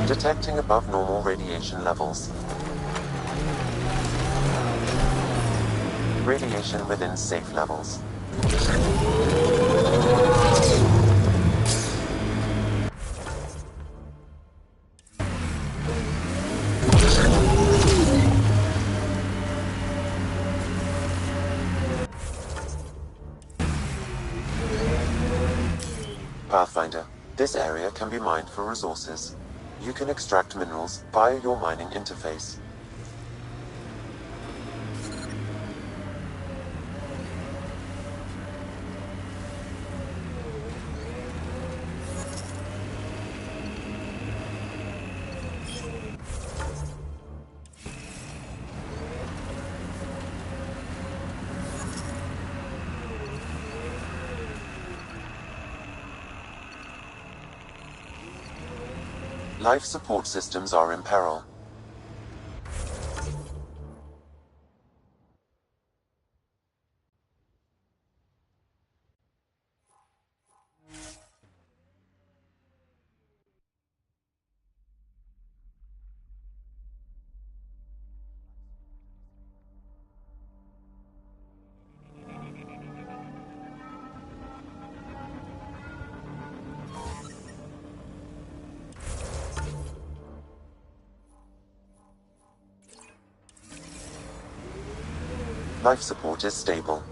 Detecting above normal radiation levels. Radiation within safe levels. Pathfinder. This area can be mined for resources. You can extract minerals via your mining interface. Life support systems are in peril. Life support is stable.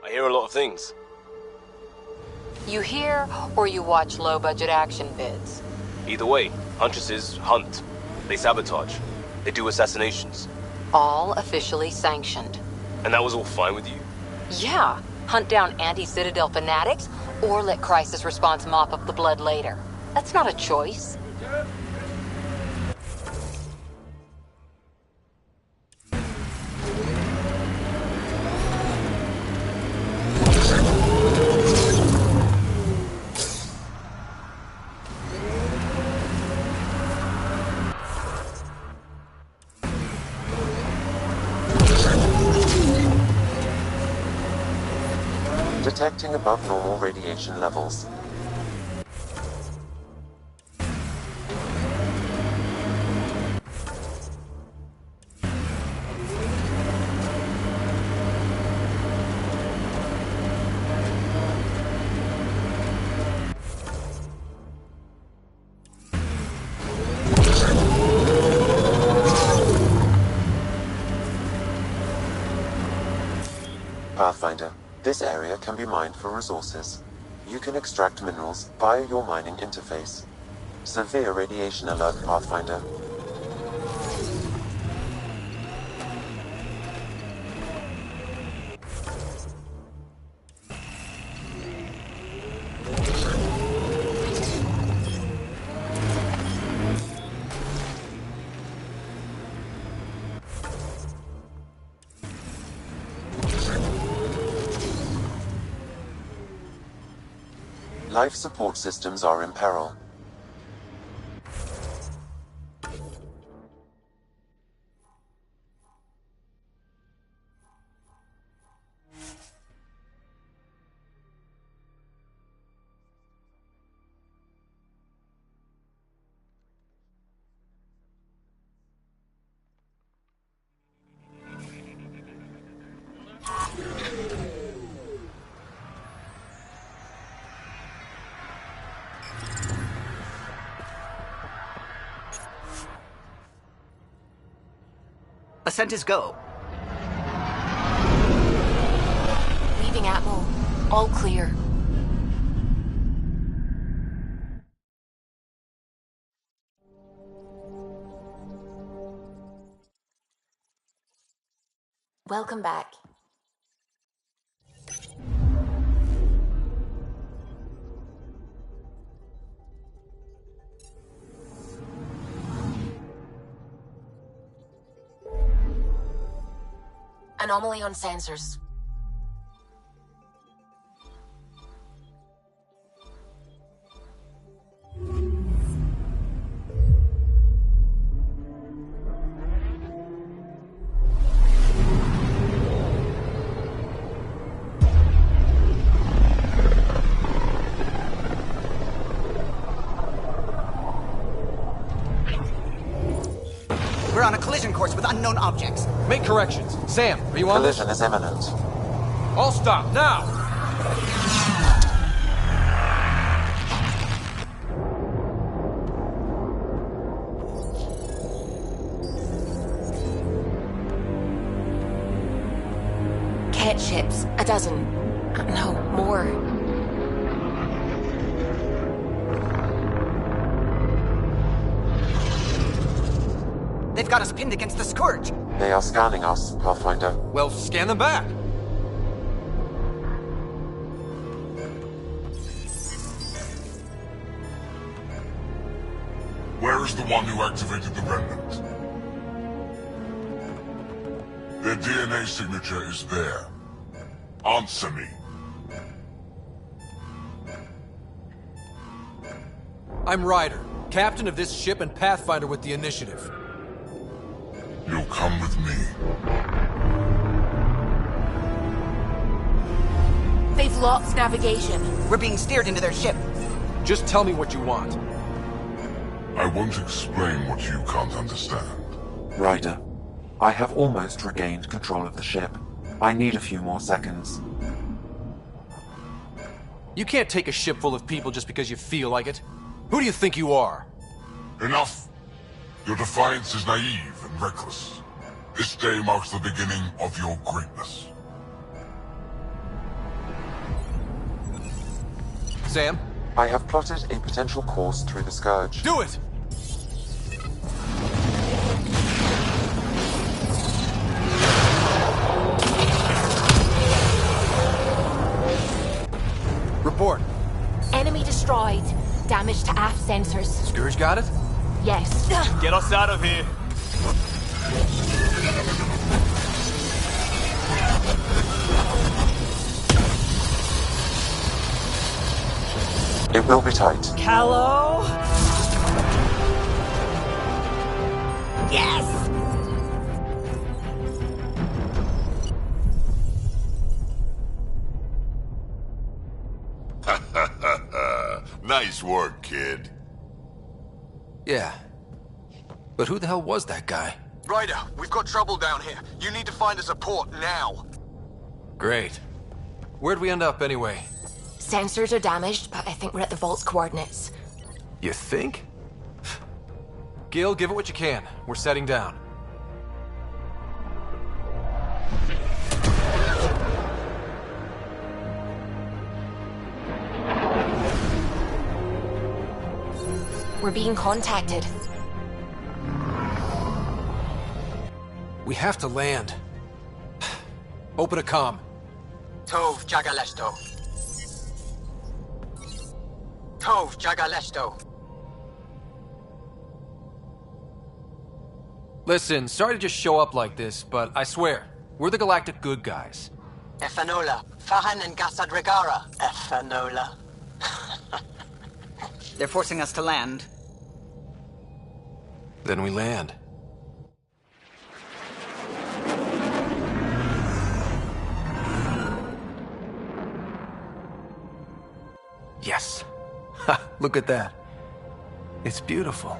I hear a lot of things. You hear or you watch low-budget action vids? Either way, Huntresses hunt. They sabotage. They do assassinations. All officially sanctioned. And that was all fine with you? Yeah. Hunt down anti-Citadel fanatics, or let Crisis Response mop up the blood later. That's not a choice. Detecting above normal radiation levels. Pathfinder. This area can be mined for resources. You can extract minerals via your mining interface. Severe radiation alert, Pathfinder. Life support systems are in peril. Ascent is go. Leaving Atmo. All clear. Welcome back. Anomaly on sensors. We're on a collision course with unknown objects. Make corrections. Sam, are you on this? Collision is imminent. All stop, now! Cat ships. A dozen. No, more. They've got us pinned against the Scourge. They are scanning us, Pathfinder. Well, scan them back. Where is the one who activated the remnant? Their DNA signature is there. Answer me. I'm Ryder, captain of this ship and Pathfinder with the initiative. You'll come with me. They've lost navigation. We're being steered into their ship. Just tell me what you want. I won't explain what you can't understand. Ryder, I have almost regained control of the ship. I need a few more seconds. You can't take a ship full of people just because you feel like it. Who do you think you are? Enough! Your defiance is naive and reckless. This day marks the beginning of your greatness. Sam? I have plotted a potential course through the Scourge. Do it! Report. Enemy destroyed. Damage to aft sensors. Scourge got it? Yes. Get us out of here. It will be tight. Callow? Yes! Nice work, kid. Yeah. But who the hell was that guy? Ryder, we've got trouble down here. You need to find us a port now. Great. Where'd we end up anyway? Sensors are damaged, but I think we're at the vault's coordinates. You think? Gil, give it what you can. We're setting down. We're being contacted. We have to land. Open a comm. Tov Jagaleshto. Tov Jagaleshto. Listen, sorry to just show up like this, but I swear, we're the galactic good guys. Efanola. Fahan and Gasadregara. Efanola. They're forcing us to land. Then we land. Yes. Ha! Look at that. It's beautiful.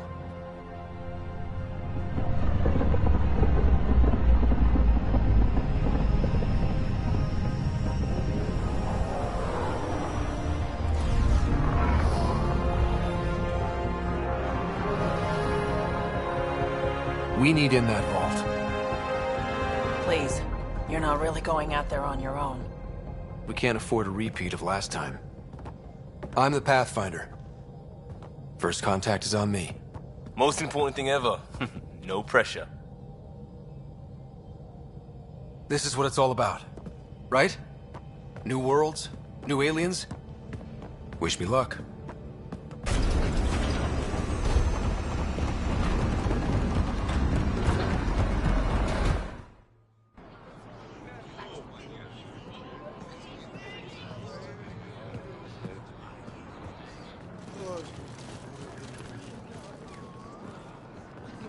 We need in that vault. Please, you're not really going out there on your own. We can't afford a repeat of last time. I'm the Pathfinder. First contact is on me. Most important thing ever. No pressure. This is what it's all about, right? New worlds, new aliens. Wish me luck.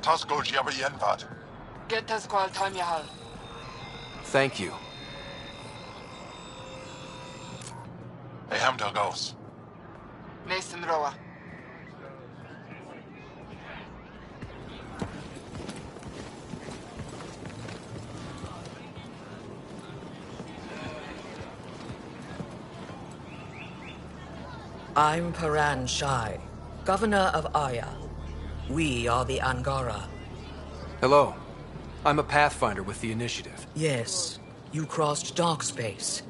Tasco Jiabayenvat. Get us qual time yahal. Thank you. Hamda goes. Nathan Roa. I'm Paran Shai, Governor of Aya. We are the Angara. Hello. I'm a Pathfinder with the Initiative. Yes, you crossed dark space.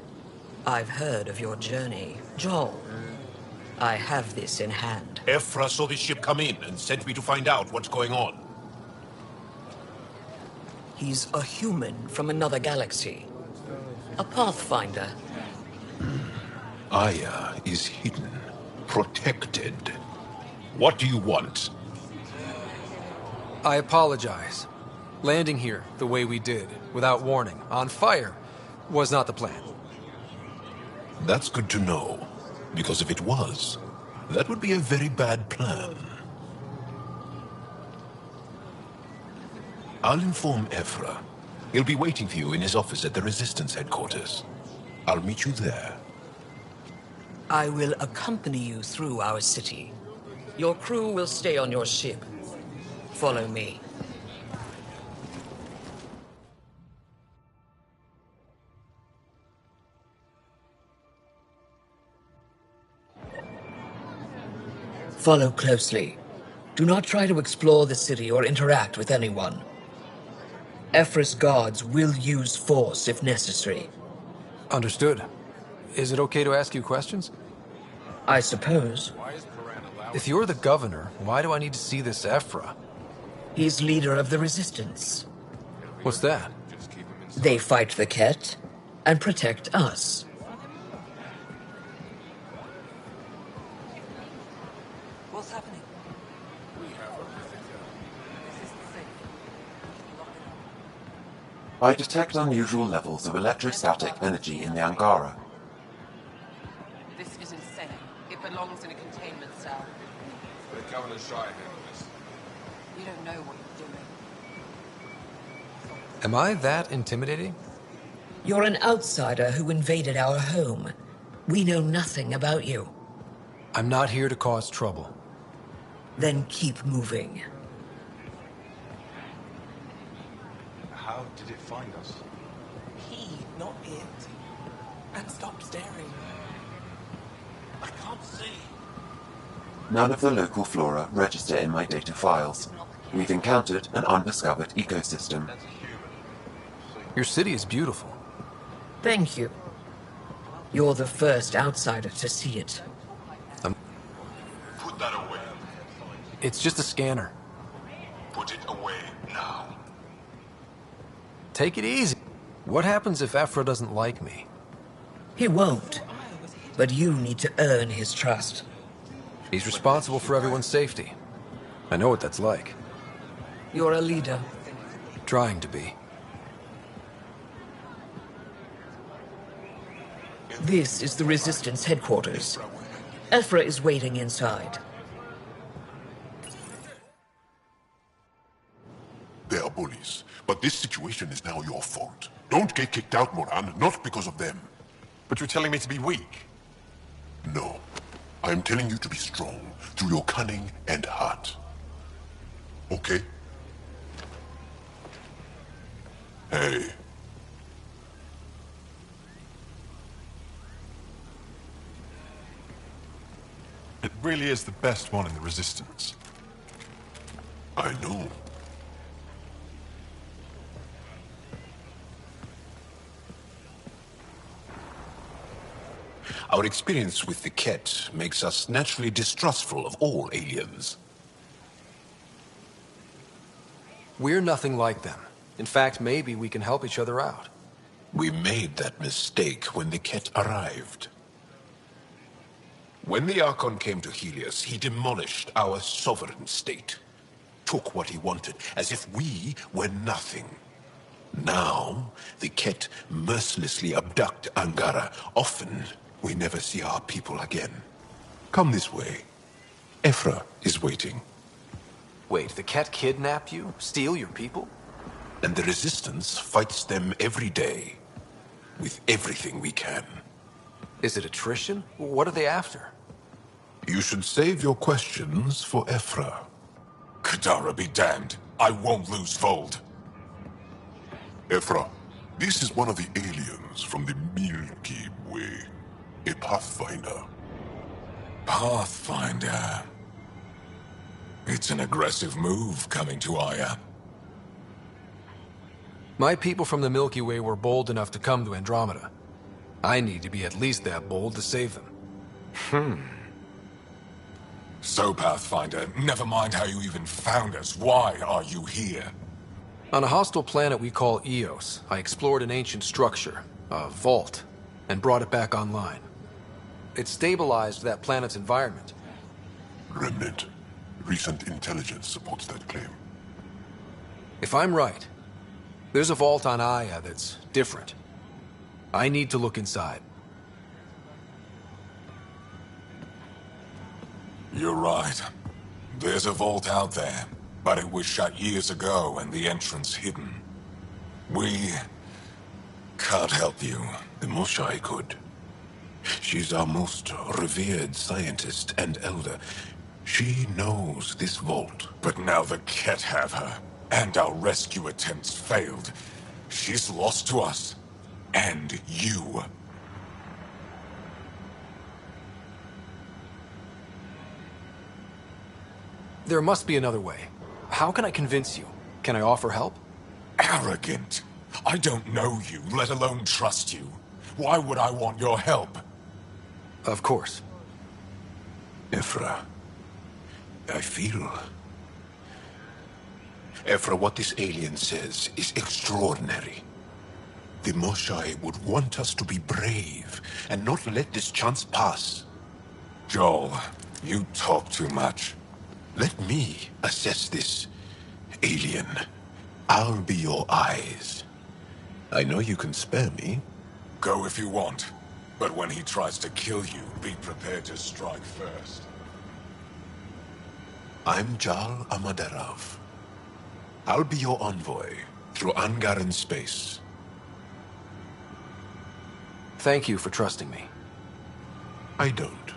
I've heard of your journey. Joel, I have this in hand. Ephra saw this ship come in and sent me to find out what's going on. He's a human from another galaxy. A Pathfinder. Aya is hidden, protected. What do you want? I apologize. Landing here the way we did, without warning, on fire, was not the plan. That's good to know. Because if it was, that would be a very bad plan. I'll inform Ephra. He'll be waiting for you in his office at the Resistance headquarters. I'll meet you there. I will accompany you through our city. Your crew will stay on your ship. Follow me. Follow closely. Do not try to explore the city or interact with anyone. Ephra's guards will use force if necessary. Understood. Is it okay to ask you questions? I suppose. If you're the governor, why do I need to see this Ephra? He's leader of the Resistance. What's that? They fight the Ket and protect us. What's happening? I detect unusual levels of electrostatic energy in the Angara. This is insane. It belongs in a containment cell. The Governor's shy handle this. You don't know what you're doing. Am I that intimidating? You're an outsider who invaded our home. We know nothing about you. I'm not here to cause trouble. Then keep moving. How did it find us? He, not it. And stop staring. I can't see. None of the local flora register in my data files. We've encountered an undiscovered ecosystem. Your city is beautiful. Thank you. You're the first outsider to see it. Put that away. It's just a scanner. Put it away now. Take it easy. What happens if Ephra doesn't like me? He won't. But you need to earn his trust. He's responsible for everyone's safety. I know what that's like. You're a leader. Trying to be. This is the Resistance headquarters. Ephra is waiting inside. They are bullies, but this situation is now your fault. Don't get kicked out, Moran, not because of them. But you're telling me to be weak? No. I'm telling you to be strong, through your cunning and heart. Okay? Hey. It really is the best one in the Resistance. I know. Our experience with the Ket makes us naturally distrustful of all aliens. We're nothing like them. In fact, maybe we can help each other out. We made that mistake when the Ket arrived. When the Archon came to Helios, he demolished our sovereign state. Took what he wanted, as if we were nothing. Now, the Ket mercilessly abduct Angara. Often, we never see our people again. Come this way. Ephra is waiting. Wait, the Ket kidnap you? Steal your people? And the Resistance fights them every day. With everything we can. Is it attrition? What are they after? You should save your questions for Ephra. Kadara be damned. I won't lose Vold. Ephra, this is one of the aliens from the Milky Way. A Pathfinder. Pathfinder. It's an aggressive move coming to Aya. My people from the Milky Way were bold enough to come to Andromeda. I need to be at least that bold to save them. So, Pathfinder, never mind how you even found us. Why are you here? On a hostile planet we call Eos, I explored an ancient structure, a vault, and brought it back online. It stabilized that planet's environment. Remnant. Recent intelligence supports that claim. If I'm right, there's a vault on Aya that's different. I need to look inside. You're right. There's a vault out there, but it was shut years ago and the entrance hidden. We can't help you. The Moshai could. She's our most revered scientist and elder. She knows this vault. But now the Ket have her, and our rescue attempts failed. She's lost to us. And you. There must be another way. How can I convince you? Can I offer help? Arrogant. I don't know you, let alone trust you. Why would I want your help? Of course. Ephra, I feel... Ephra, what this alien says is extraordinary. The Moshai would want us to be brave and not let this chance pass. Joel, you talk too much. Let me assess this, alien. I'll be your eyes. I know you can spare me. Go if you want. But when he tries to kill you, be prepared to strike first. I'm Jal Amaderov. I'll be your envoy through Angaran space. Thank you for trusting me. I don't.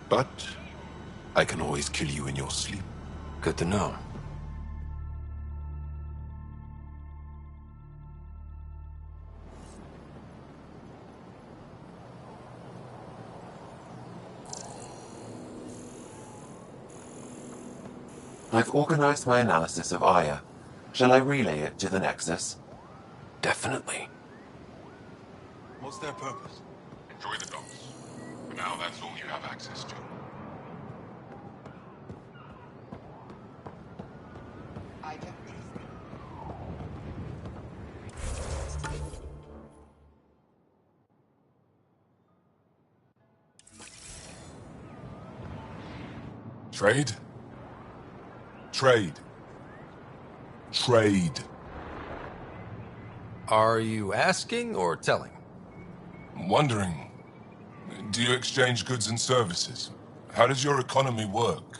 But I can always kill you in your sleep. Good to know. I've organized my analysis of Aya. Shall I relay it to the Nexus? Definitely. What's their purpose? Enjoy the docks. For now, that's all you have access to. Trade? Trade. Trade. Are you asking or telling? Wondering. Do you exchange goods and services? How does your economy work?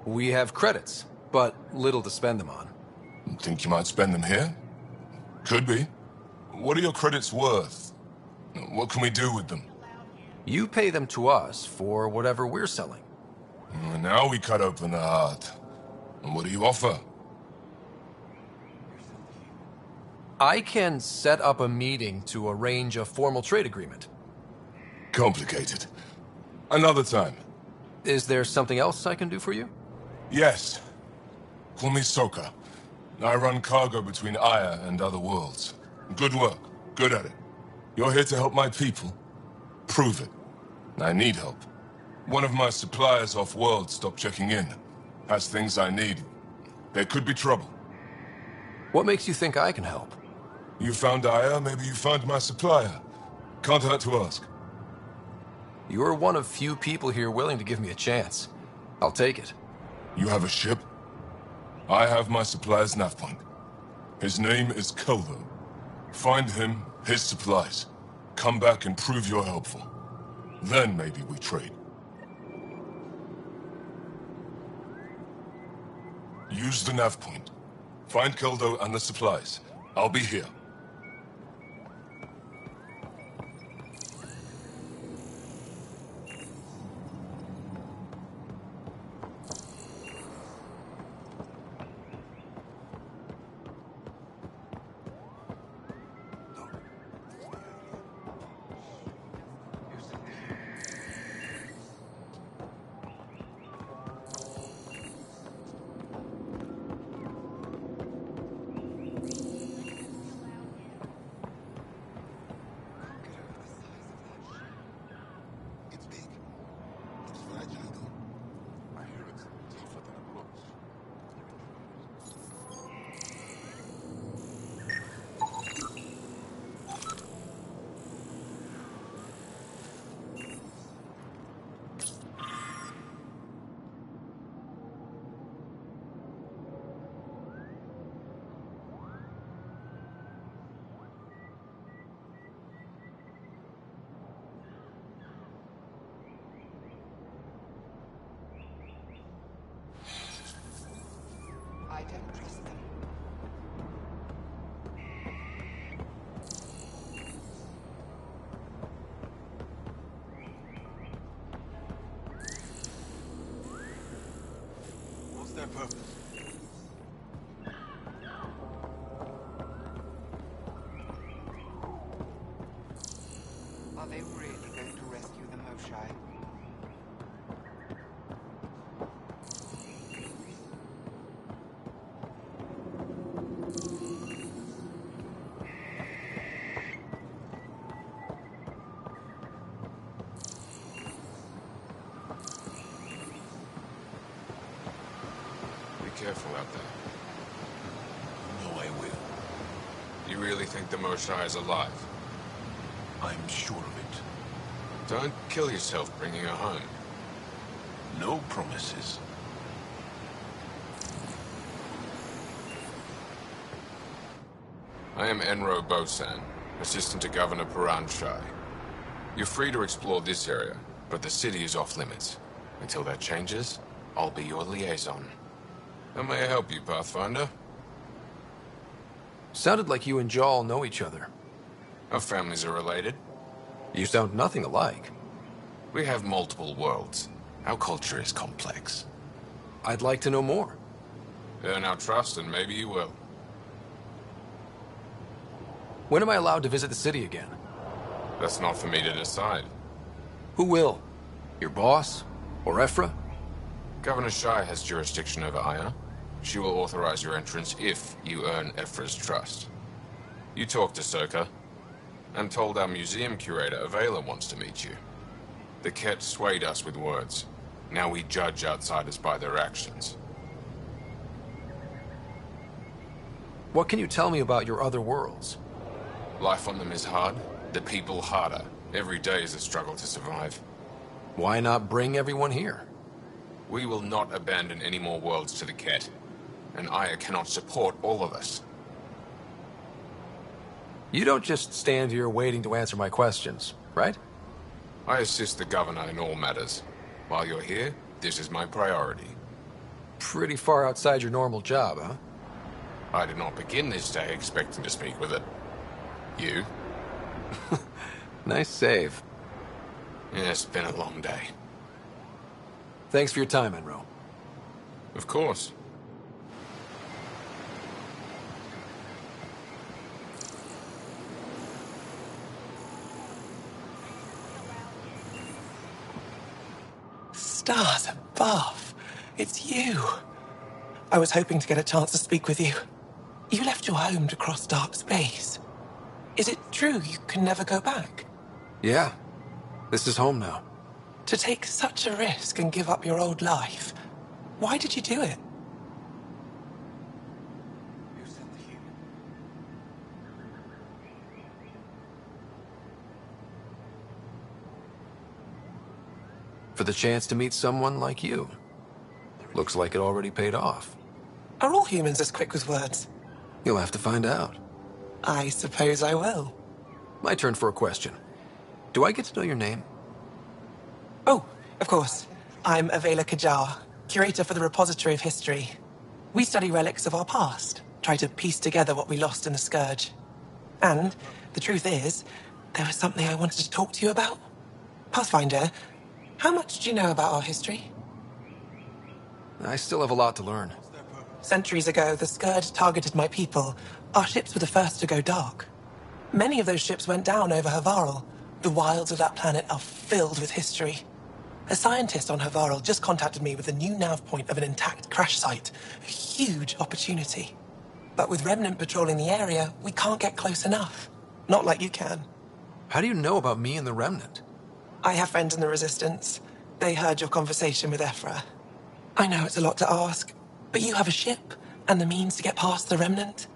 We have credits, but little to spend them on. Think you might spend them here? Could be. What are your credits worth? What can we do with them? You pay them to us for whatever we're selling. Now we cut open the heart. And what do you offer? I can set up a meeting to arrange a formal trade agreement. Complicated. Another time. Is there something else I can do for you? Yes. Call me Soka. I run cargo between Aya and other worlds. Good work. Good at it. You're here to help my people. Prove it. I need help. One of my suppliers off-world stopped checking in. Has things I need. There could be trouble. What makes you think I can help? You found Aya, maybe you found my supplier. Can't hurt to ask. You're one of few people here willing to give me a chance. I'll take it. You have a ship? I have my supplier's nav point. His name is Keldo. Find him, his supplies. Come back and prove you're helpful. Then maybe we trade. Use the nav point. Find Keldo and the supplies. I'll be here. I don't trust them. What's their purpose? Are they really going to rescue the Moshai? Be careful out there. No, I will. You really think the Moshai is alive? I'm sure of it. Don't kill yourself bringing her home. No promises. I am Enro Bosan, assistant to Governor Paran Shai. You're free to explore this area, but the city is off limits. Until that changes, I'll be your liaison. How may I help you, Pathfinder? Sounded like you and Jal know each other. Our families are related. You sound nothing alike. We have multiple worlds. Our culture is complex. I'd like to know more. Earn our trust and maybe you will. When am I allowed to visit the city again? That's not for me to decide. Who will? Your boss? Or Ephra? Governor Shai has jurisdiction over Aya. She will authorize your entrance if you earn Ephra's trust. You talk to Soka. I'm told our museum curator, Avela, wants to meet you. The Ket swayed us with words. Now we judge outsiders by their actions. What can you tell me about your other worlds? Life on them is hard, the people harder. Every day is a struggle to survive. Why not bring everyone here? We will not abandon any more worlds to the Ket. And Aya cannot support all of us. You don't just stand here waiting to answer my questions, right? I assist the governor in all matters. While you're here, this is my priority. Pretty far outside your normal job, huh? I did not begin this day expecting to speak with it. You? Nice save. Yeah, it's been a long day. Thanks for your time, Enro. Of course. Stars above. It's you. I was hoping to get a chance to speak with you. You left your home to cross dark space. Is it true you can never go back? Yeah. This is home now. To take such a risk and give up your old life, why did you do it? For the chance to meet someone like you. Looks like it already paid off. Are all humans as quick with words? You'll have to find out. I suppose I will. My turn for a question. Do I get to know your name? Oh, of course. I'm Avela Kajar, curator for the Repository of History. We study relics of our past, try to piece together what we lost in the Scourge. And the truth is, there was something I wanted to talk to you about. Pathfinder, how much do you know about our history? I still have a lot to learn. Centuries ago, the Scourge targeted my people. Our ships were the first to go dark. Many of those ships went down over Havarl. The wilds of that planet are filled with history. A scientist on Havarl just contacted me with a new nav point of an intact crash site. A huge opportunity. But with Remnant patrolling the area, we can't get close enough. Not like you can. How do you know about me and the Remnant? I have friends in the Resistance. They heard your conversation with Ephra. I know it's a lot to ask, but you have a ship and the means to get past the Remnant.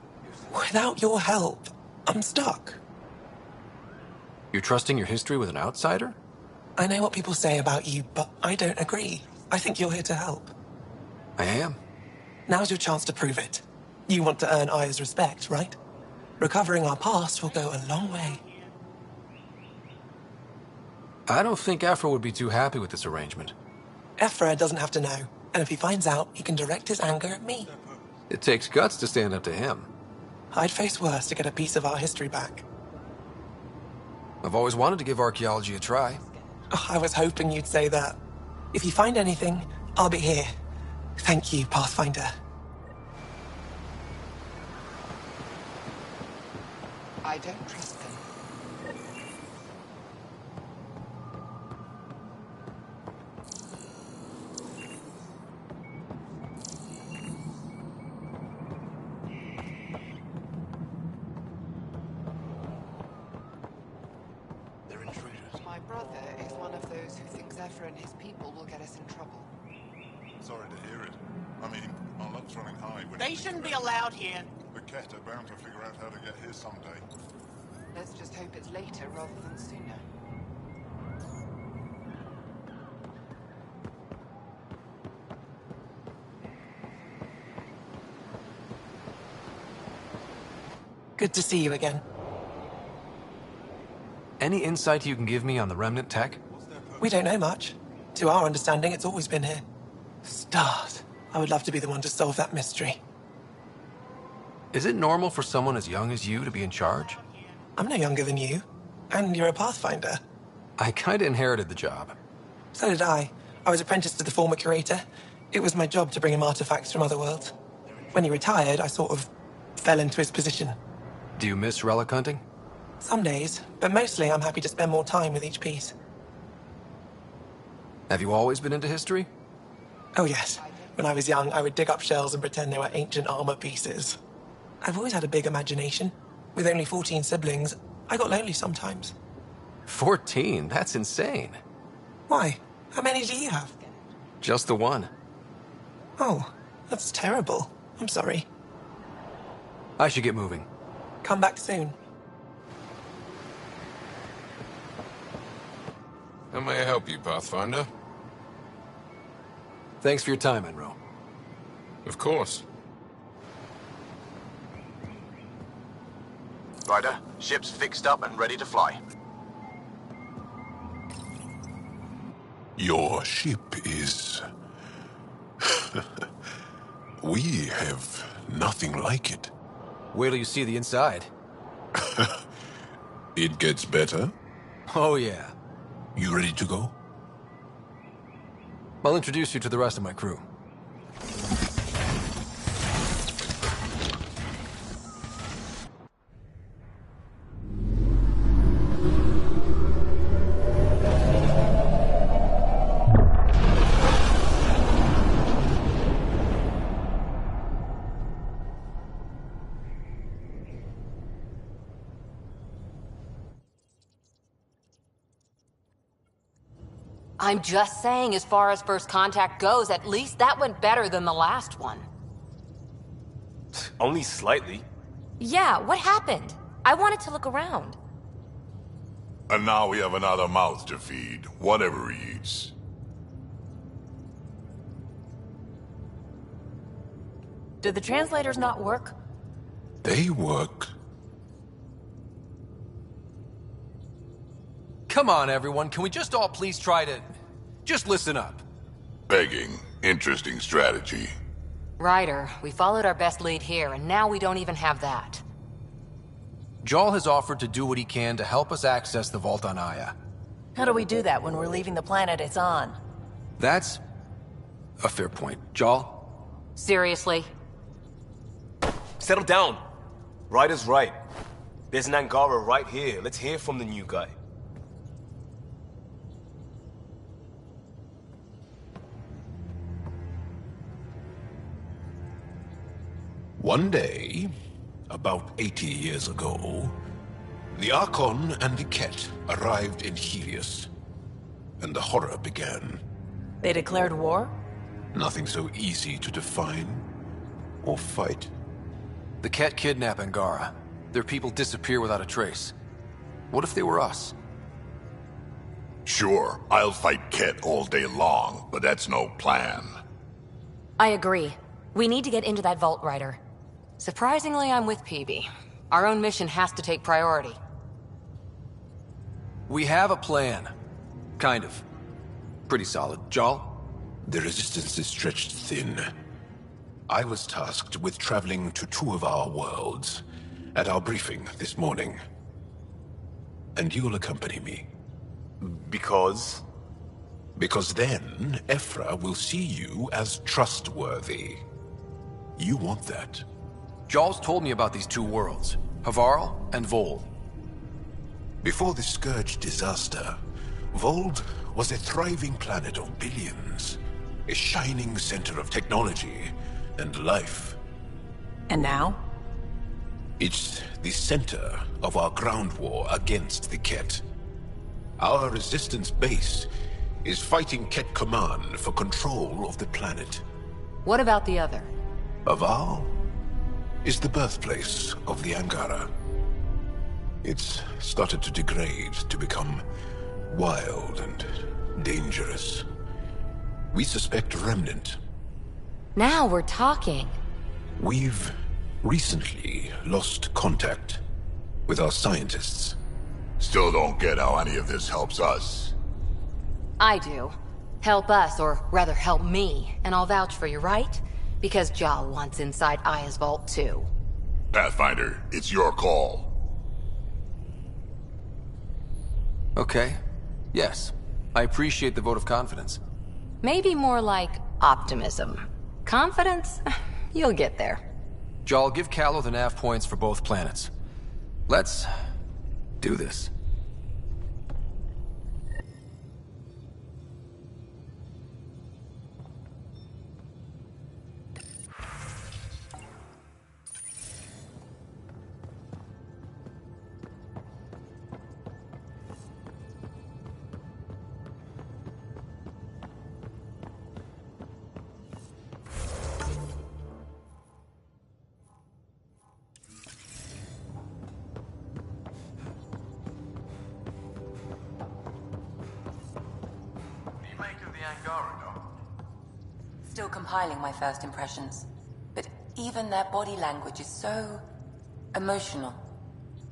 Without your help, I'm stuck. You're trusting your history with an outsider? I know what people say about you, but I don't agree. I think you're here to help. I am. Now's your chance to prove it. You want to earn Aya's respect, right? Recovering our past will go a long way. I don't think Ephra would be too happy with this arrangement. Ephra doesn't have to know, and if he finds out, he can direct his anger at me. It takes guts to stand up to him. I'd face worse to get a piece of our history back. I've always wanted to give archaeology a try. Oh, I was hoping you'd say that. If you find anything, I'll be here. Thank you, Pathfinder. I don't trust them. My brother is one of those who thinks Zephyr and his people will get us in trouble. Sorry to hear it. I mean, our luck's running high. They shouldn't be allowed here. The Ket are bound to figure out how to get here someday. Let's just hope it's later rather than sooner. Good to see you again. Any insight you can give me on the Remnant tech? We don't know much. To our understanding, it's always been here. Stars. I would love to be the one to solve that mystery. Is it normal for someone as young as you to be in charge? I'm no younger than you. And you're a Pathfinder. I kinda inherited the job. So did I. I was apprenticed to the former curator. It was my job to bring him artifacts from other worlds. When he retired, I sort of fell into his position. Do you miss relic hunting? Some days, but mostly I'm happy to spend more time with each piece. Have you always been into history? Oh yes. When I was young, I would dig up shells and pretend they were ancient armor pieces. I've always had a big imagination. With only 14 siblings, I got lonely sometimes. 14? That's insane. Why? How many do you have? Just the one. Oh, that's terrible. I'm sorry. I should get moving. Come back soon. How may I help you, Pathfinder? Thanks for your time, Enro. Of course. Ryder, ship's fixed up and ready to fly. Your ship is... We have nothing like it. Wait till you see the inside. It gets better? Oh, yeah. You ready to go? I'll introduce you to the rest of my crew. I'm just saying, as far as first contact goes, at least that went better than the last one. Only slightly. Yeah, what happened? I wanted to look around. And now we have another mouth to feed, whatever he eats. Did the translators not work? They work. Come on, everyone. Can we just all please try to... just listen up? Begging. Interesting strategy. Ryder, we followed our best lead here, and now we don't even have that. Jarl has offered to do what he can to help us access the vault on Aya. How do we do that when we're leaving the planet it's on? That's a fair point. Jarl? Seriously? Settle down. Ryder's right. There's an Angara right here. Let's hear from the new guy. One day, about 80 years ago, the Archon and the Ket arrived in Helios, and the horror began. They declared war? Nothing so easy to define or fight. The Ket kidnap Angara. Their people disappear without a trace. What if they were us? Sure, I'll fight Ket all day long, but that's no plan. I agree. We need to get into that vault, Ryder. Surprisingly, I'm with PB. Our own mission has to take priority. We have a plan. Kind of. Pretty solid. Jarl? The resistance is stretched thin. I was tasked with traveling to two of our worlds at our briefing this morning. And you'll accompany me. Because? Because then, Ephra will see you as trustworthy. You want that. Jarl's told me about these two worlds, Havarl and Vold. Before the Scourge disaster, Vold was a thriving planet of billions, a shining center of technology and life. And now? It's the center of our ground war against the Ket. Our resistance base is fighting Ket Command for control of the planet. What about the other? Havarl is the birthplace of the Angara. It's started to degrade, to become wild and dangerous. We suspect Remnant. Now we're talking. We've recently lost contact with our scientists. Still don't get how any of this helps us. I do. Help us, or rather help me, and I'll vouch for you, right? Because Jarl wants inside Aya's vault too. Pathfinder, it's your call. Okay. Yes. I appreciate the vote of confidence. Maybe more like optimism. Confidence? You'll get there. Jarl, give Callow the nav points for both planets. Let's do this. Still compiling my first impressions. But even their body language is so... emotional.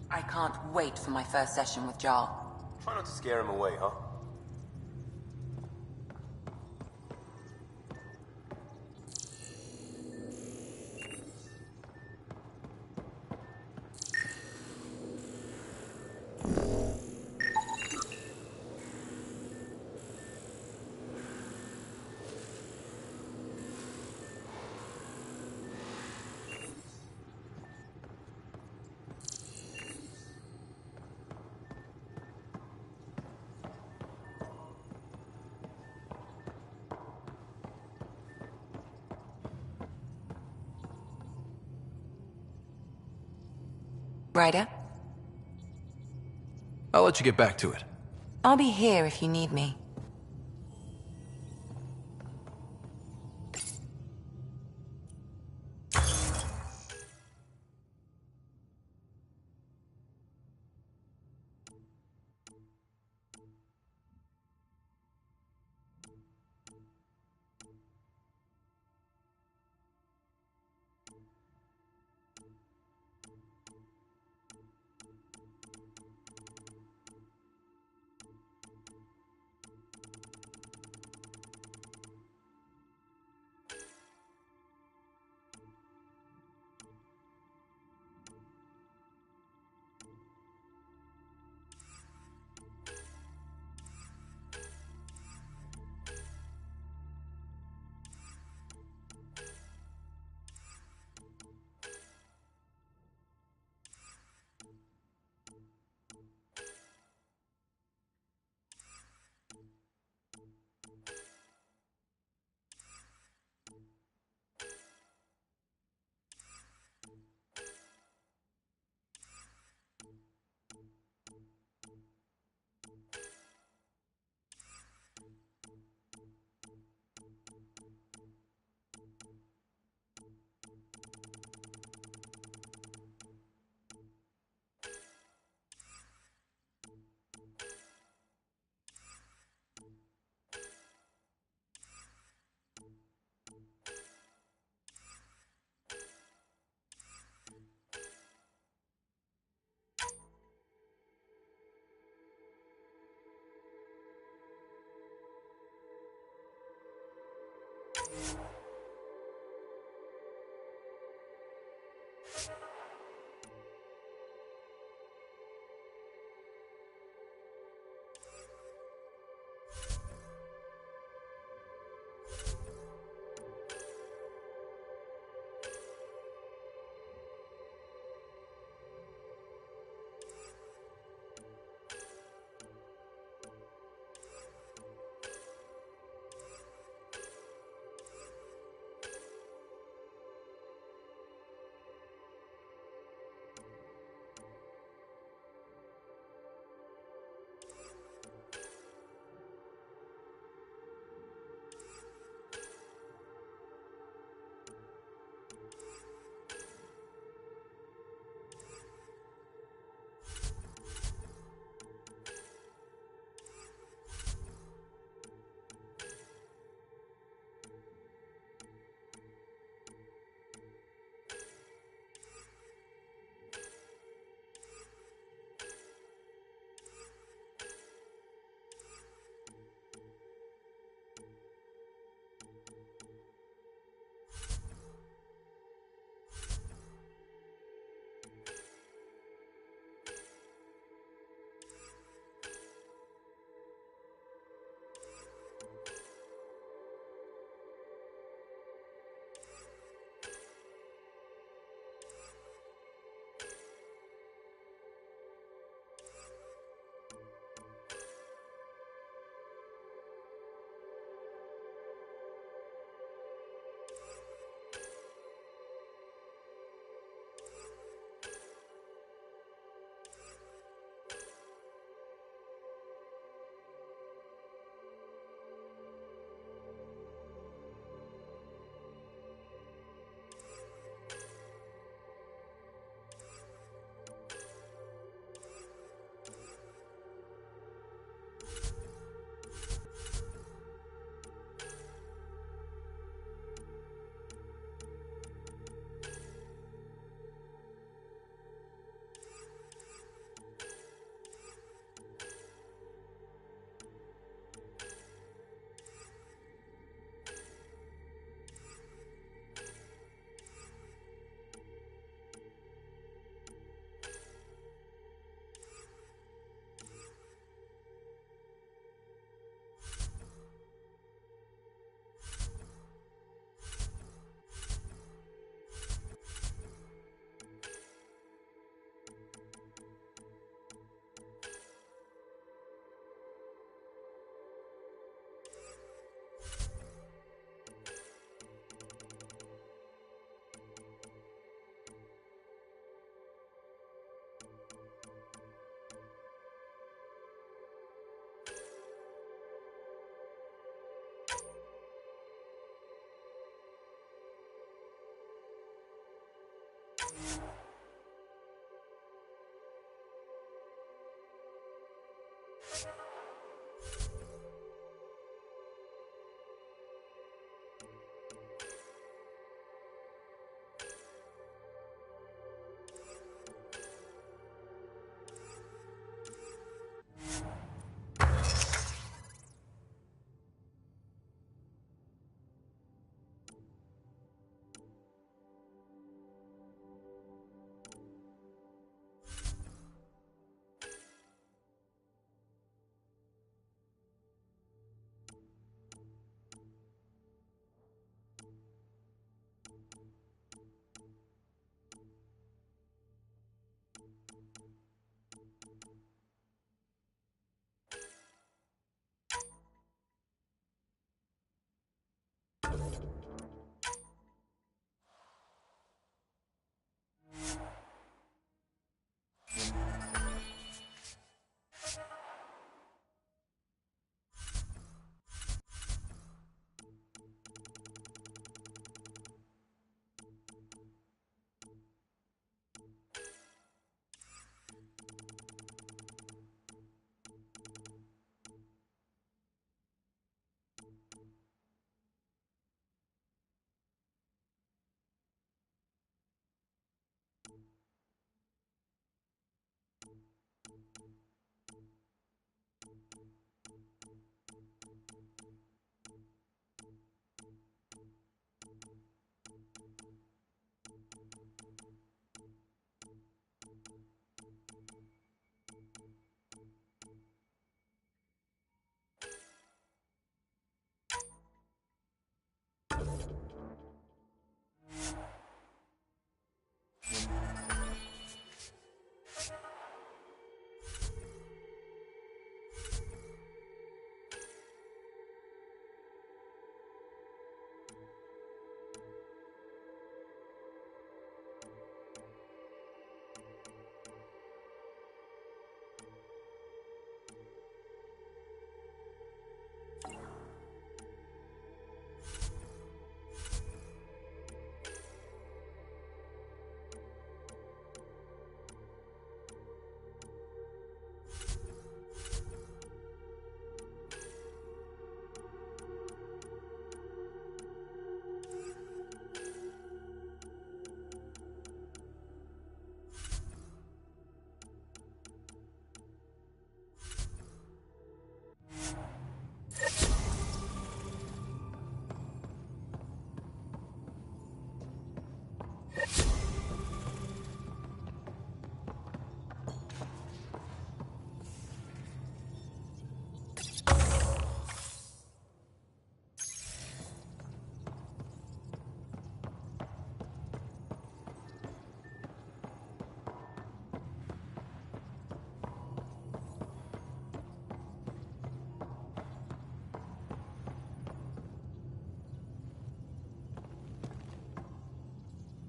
I can't wait for my first session with Jarl. Try not to scare him away, huh? Ryder? I'll let you get back to it. I'll be here if you need me.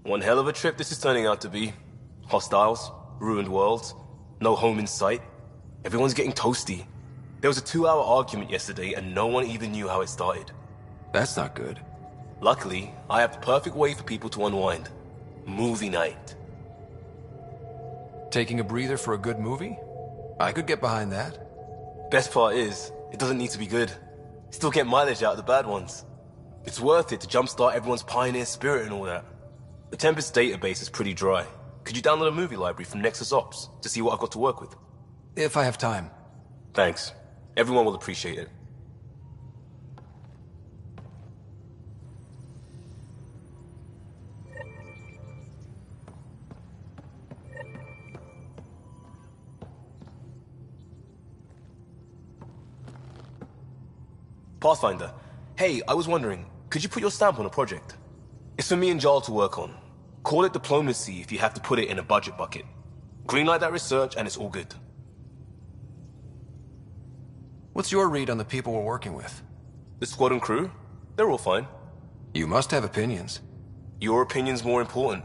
One hell of a trip this is turning out to be. Hostiles, ruined worlds, no home in sight. Everyone's getting toasty. There was a 2-hour argument yesterday and no one even knew how it started. That's not good. Luckily, I have the perfect way for people to unwind. Movie night. Taking a breather for a good movie? I could get behind that. Best part is, it doesn't need to be good. Still get mileage out of the bad ones. It's worth it to jumpstart everyone's pioneer spirit and all that. The Tempest database is pretty dry. Could you download a movie library from Nexus Ops to see what I've got to work with? If I have time. Thanks. Everyone will appreciate it. Pathfinder, hey, I was wondering, could you put your stamp on a project? It's for me and Jarl to work on. Call it diplomacy if you have to put it in a budget bucket. Greenlight that research and it's all good. What's your read on the people we're working with? The squad and crew? They're all fine. You must have opinions. Your opinion's more important.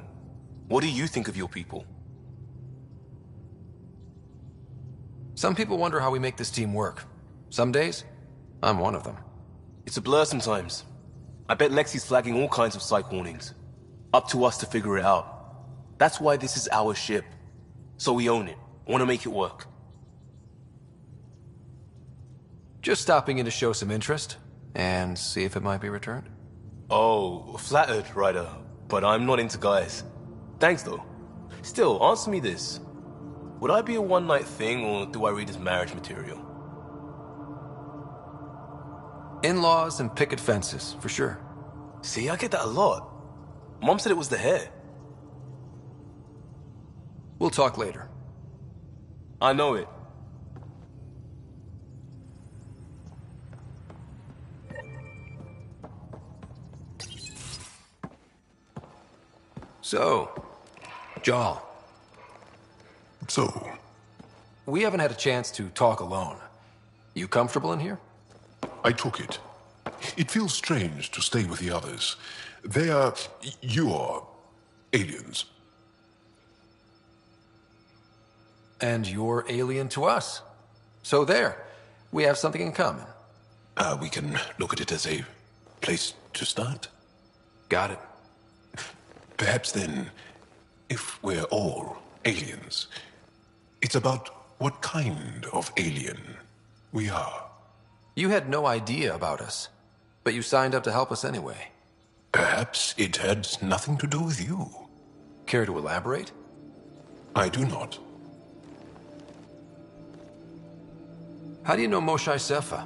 What do you think of your people? Some people wonder how we make this team work. Some days, I'm one of them. It's a blur sometimes. I bet Lexi's flagging all kinds of psych warnings. Up to us to figure it out. That's why this is our ship. So we own it. Want to make it work. Just stopping in to show some interest and see if it might be returned. Oh, flattered, Ryder. But I'm not into guys. Thanks, though. Still, answer me this. Would I be a one-night thing, or do I read as marriage material? In-laws and picket fences, for sure. See, I get that a lot. Mom said it was the hair. We'll talk later. I know it. So, Jarl. So? We haven't had a chance to talk alone. You comfortable in here? I took it. It feels strange to stay with the others. You are aliens. And you're alien to us. So there, we have something in common. We can look at it as a place to start. Got it. Perhaps then, if we're all aliens, it's about what kind of alien we are. You had no idea about us, but you signed up to help us anyway. Perhaps it had nothing to do with you. Care to elaborate? I do not. How do you know Moshae Sefa?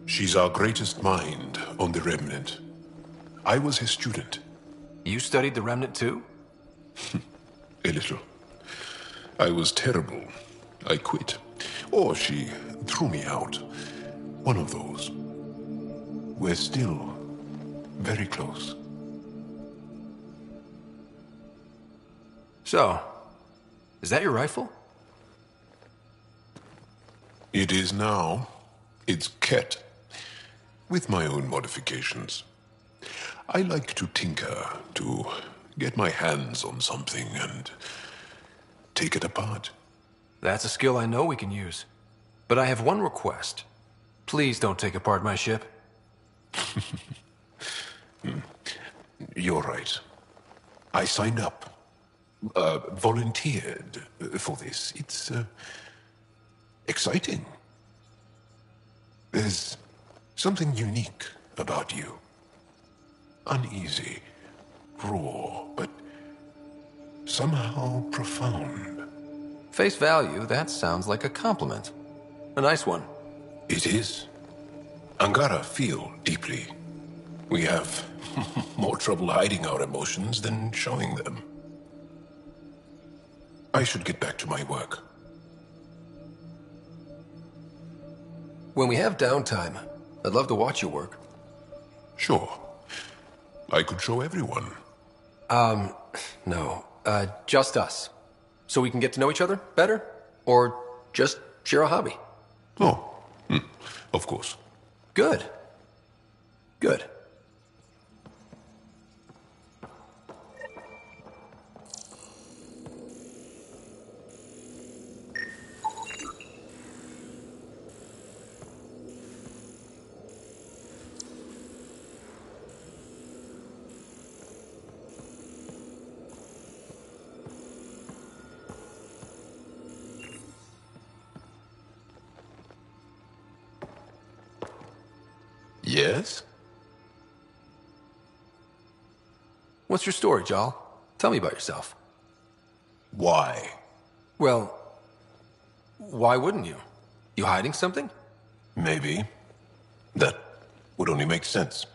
She's our greatest mind on the Remnant. I was his student. You studied the Remnant too? A little. I was terrible. I quit. Or she threw me out. One of those. We're still very close. So, is that your rifle? It is now. It's Ket. With my own modifications. I like to tinker, to get my hands on something and take it apart. That's a skill I know we can use. But I have one request. Please don't take apart my ship. You're right. I signed up. Volunteered for this. It's exciting. There's something unique about you. Uneasy, raw, but somehow profound. Face value, that sounds like a compliment. A nice one. It is. Angara feel deeply. We have more trouble hiding our emotions than showing them. I should get back to my work. When we have downtime, I'd love to watch you work. Sure. I could show everyone. No. Just us. So we can get to know each other better? Or just share a hobby? Oh, of course. Good. Good. Yes? What's your story, Jal? Tell me about yourself. Why? Well, why wouldn't you? You hiding something? Maybe. That would only make sense.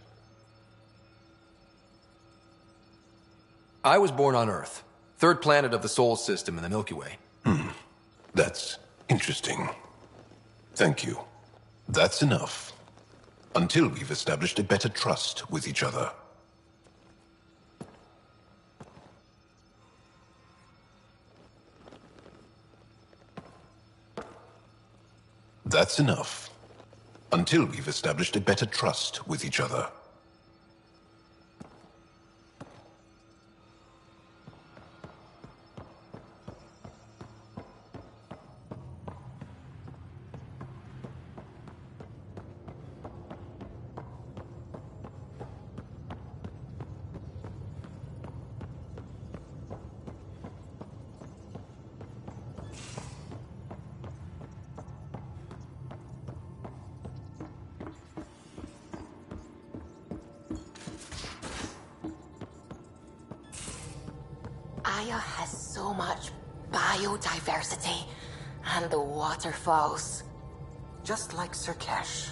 I was born on Earth, third planet of the Sol system in the Milky Way. That's interesting. Thank you. That's enough. Until we've established a better trust with each other. That's enough. Until we've established a better trust with each other. Aya has so much biodiversity, and the waterfalls. Just like Sirkesh.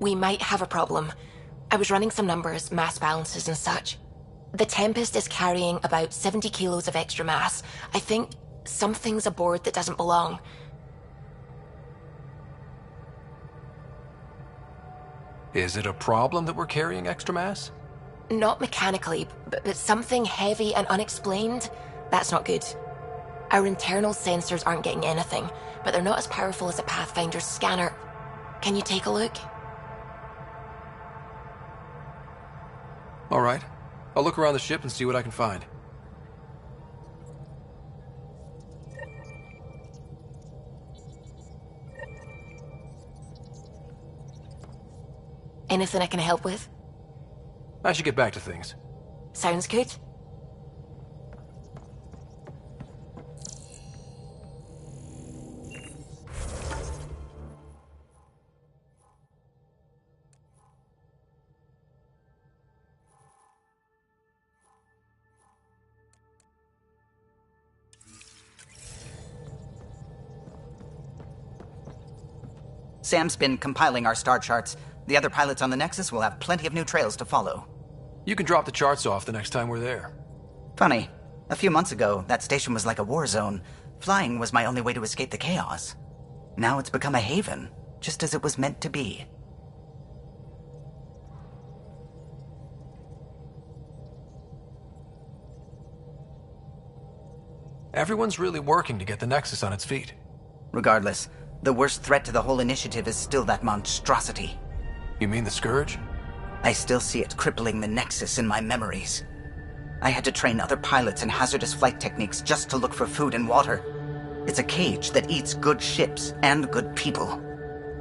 We might have a problem. I was running some numbers, mass balances and such. The Tempest is carrying about 70 kilos of extra mass. I think something's aboard that doesn't belong. Is it a problem that we're carrying extra mass? Not mechanically, but something heavy and unexplained. That's not good. Our internal sensors aren't getting anything, but they're not as powerful as a Pathfinder's scanner. Can you take a look? All right. I'll look around the ship and see what I can find. Anything I can help with? I should get back to things. Sounds good. Sam's been compiling our star charts. The other pilots on the Nexus will have plenty of new trails to follow. You can drop the charts off the next time we're there. Funny. A few months ago, that station was like a war zone. Flying was my only way to escape the chaos. Now it's become a haven, just as it was meant to be. Everyone's really working to get the Nexus on its feet. Regardless, the worst threat to the whole initiative is still that monstrosity. You mean the Scourge? I still see it crippling the Nexus in my memories. I had to train other pilots in hazardous flight techniques just to look for food and water. It's a cage that eats good ships and good people.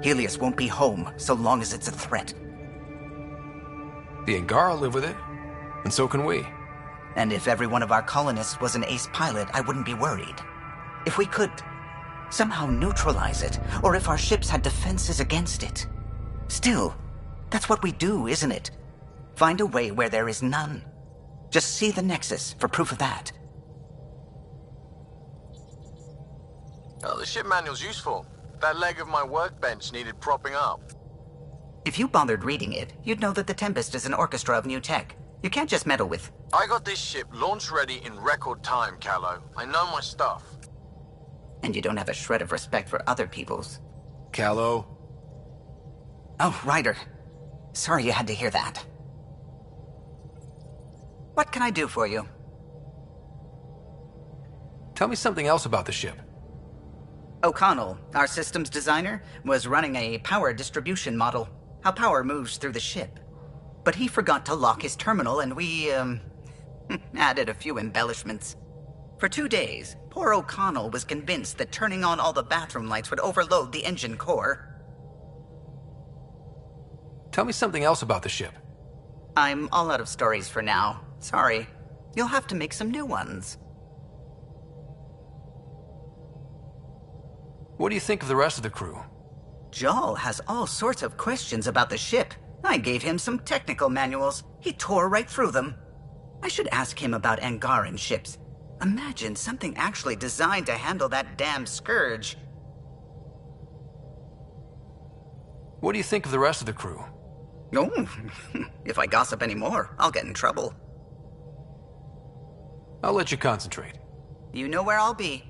Helios won't be home so long as it's a threat. The Angara live with it, and so can we. And if every one of our colonists was an ace pilot, I wouldn't be worried. If we could somehow neutralize it, or if our ships had defenses against it. Still, that's what we do, isn't it? Find a way where there is none. Just see the Nexus for proof of that. Oh, the ship manual's useful. That leg of my workbench needed propping up. If you bothered reading it, you'd know that the Tempest is an orchestra of new tech. You can't just meddle with... I got this ship launch ready in record time, Callow. I know my stuff. And you don't have a shred of respect for other people's. Callow. Oh, Ryder. Sorry you had to hear that. What can I do for you? Tell me something else about the ship. O'Connell, our systems designer, was running a power distribution model. How power moves through the ship. But he forgot to lock his terminal and we, added a few embellishments. For 2 days, poor O'Connell was convinced that turning on all the bathroom lights would overload the engine core. Tell me something else about the ship. I'm all out of stories for now. Sorry. You'll have to make some new ones. What do you think of the rest of the crew? Jal has all sorts of questions about the ship. I gave him some technical manuals. He tore right through them. I should ask him about Angaran ships. Imagine something actually designed to handle that damn Scourge. What do you think of the rest of the crew? Oh, if I gossip anymore, I'll get in trouble. I'll let you concentrate. You know where I'll be.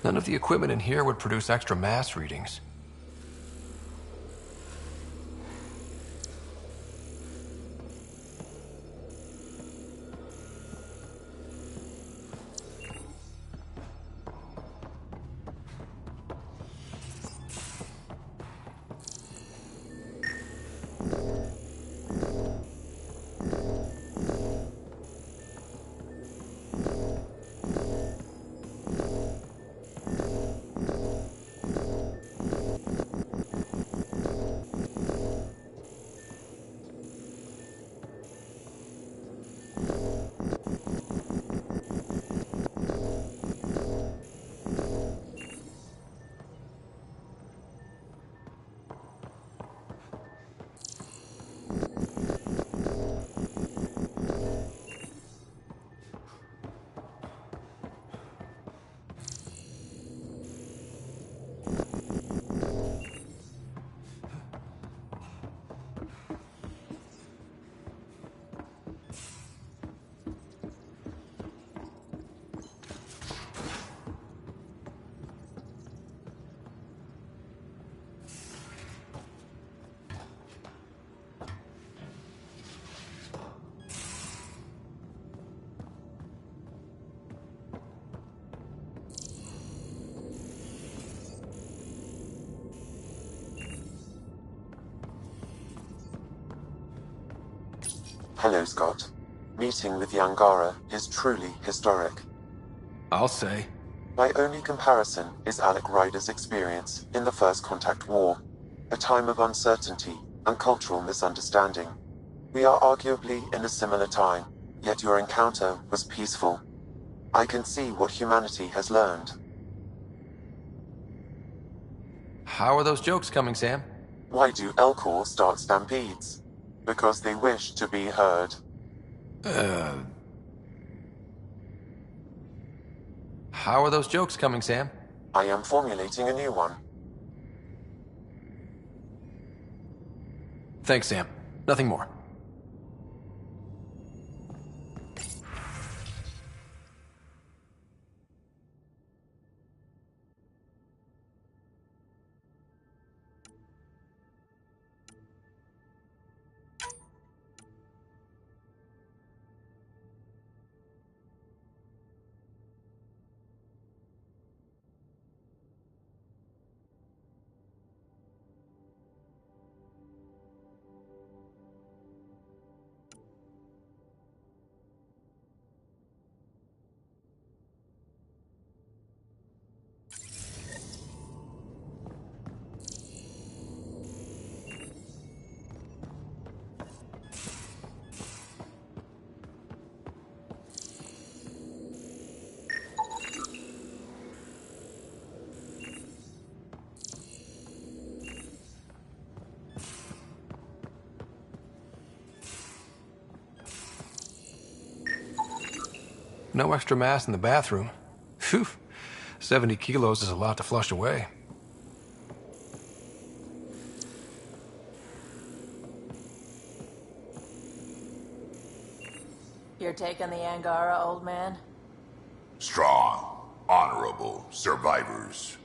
None of the equipment in here would produce extra mass readings. Hello, Scott. Meeting with the Angara is truly historic. I'll say. My only comparison is Alec Ryder's experience in the First Contact War, a time of uncertainty and cultural misunderstanding. We are arguably in a similar time, yet your encounter was peaceful. I can see what humanity has learned. How are those jokes coming, Sam? Why do Elcor start stampedes? Because they wish to be heard. How are those jokes coming, Sam? I am formulating a new one. Thanks, Sam. Nothing more. No extra mass in the bathroom. Phew. 70 kilos is a lot to flush away. Your take on the Angara, old man? Strong, honorable survivors.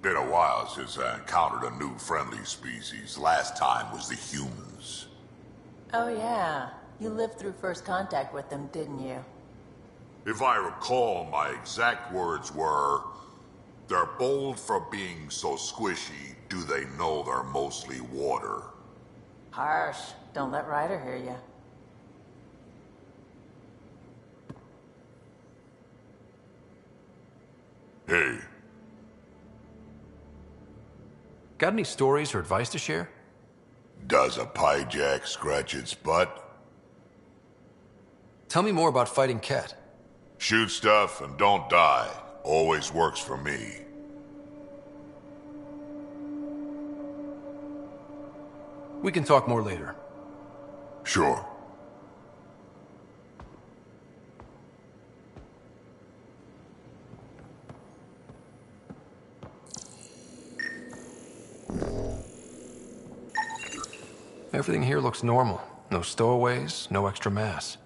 Been a while since I encountered a new friendly species. Last time was the humans. Oh yeah, you lived through first contact with them, didn't you? If I recall, my exact words were, "They're bold for being so squishy, do they know they're mostly water?" Harsh. Don't let Ryder hear you. Hey. Got any stories or advice to share? Does a pyjak scratch its butt? Tell me more about fighting Ket. Shoot stuff and don't die. Always works for me. We can talk more later. Sure. Everything here looks normal. No stowaways, no extra mass.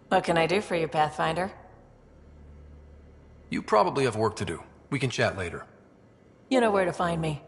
What can I do for you, Pathfinder? You probably have work to do. We can chat later. You know where to find me.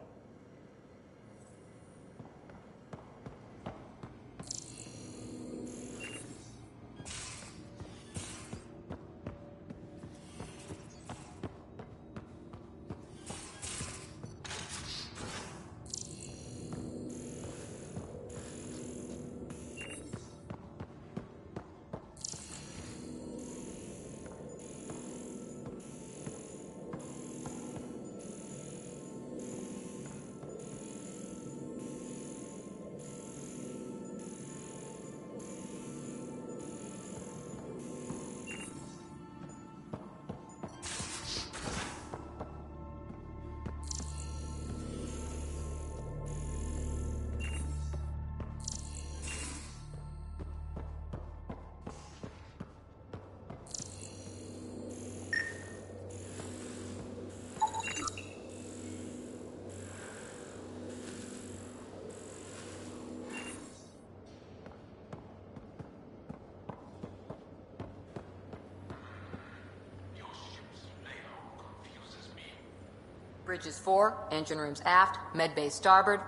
Bridges 4, engine rooms aft, med bay starboard.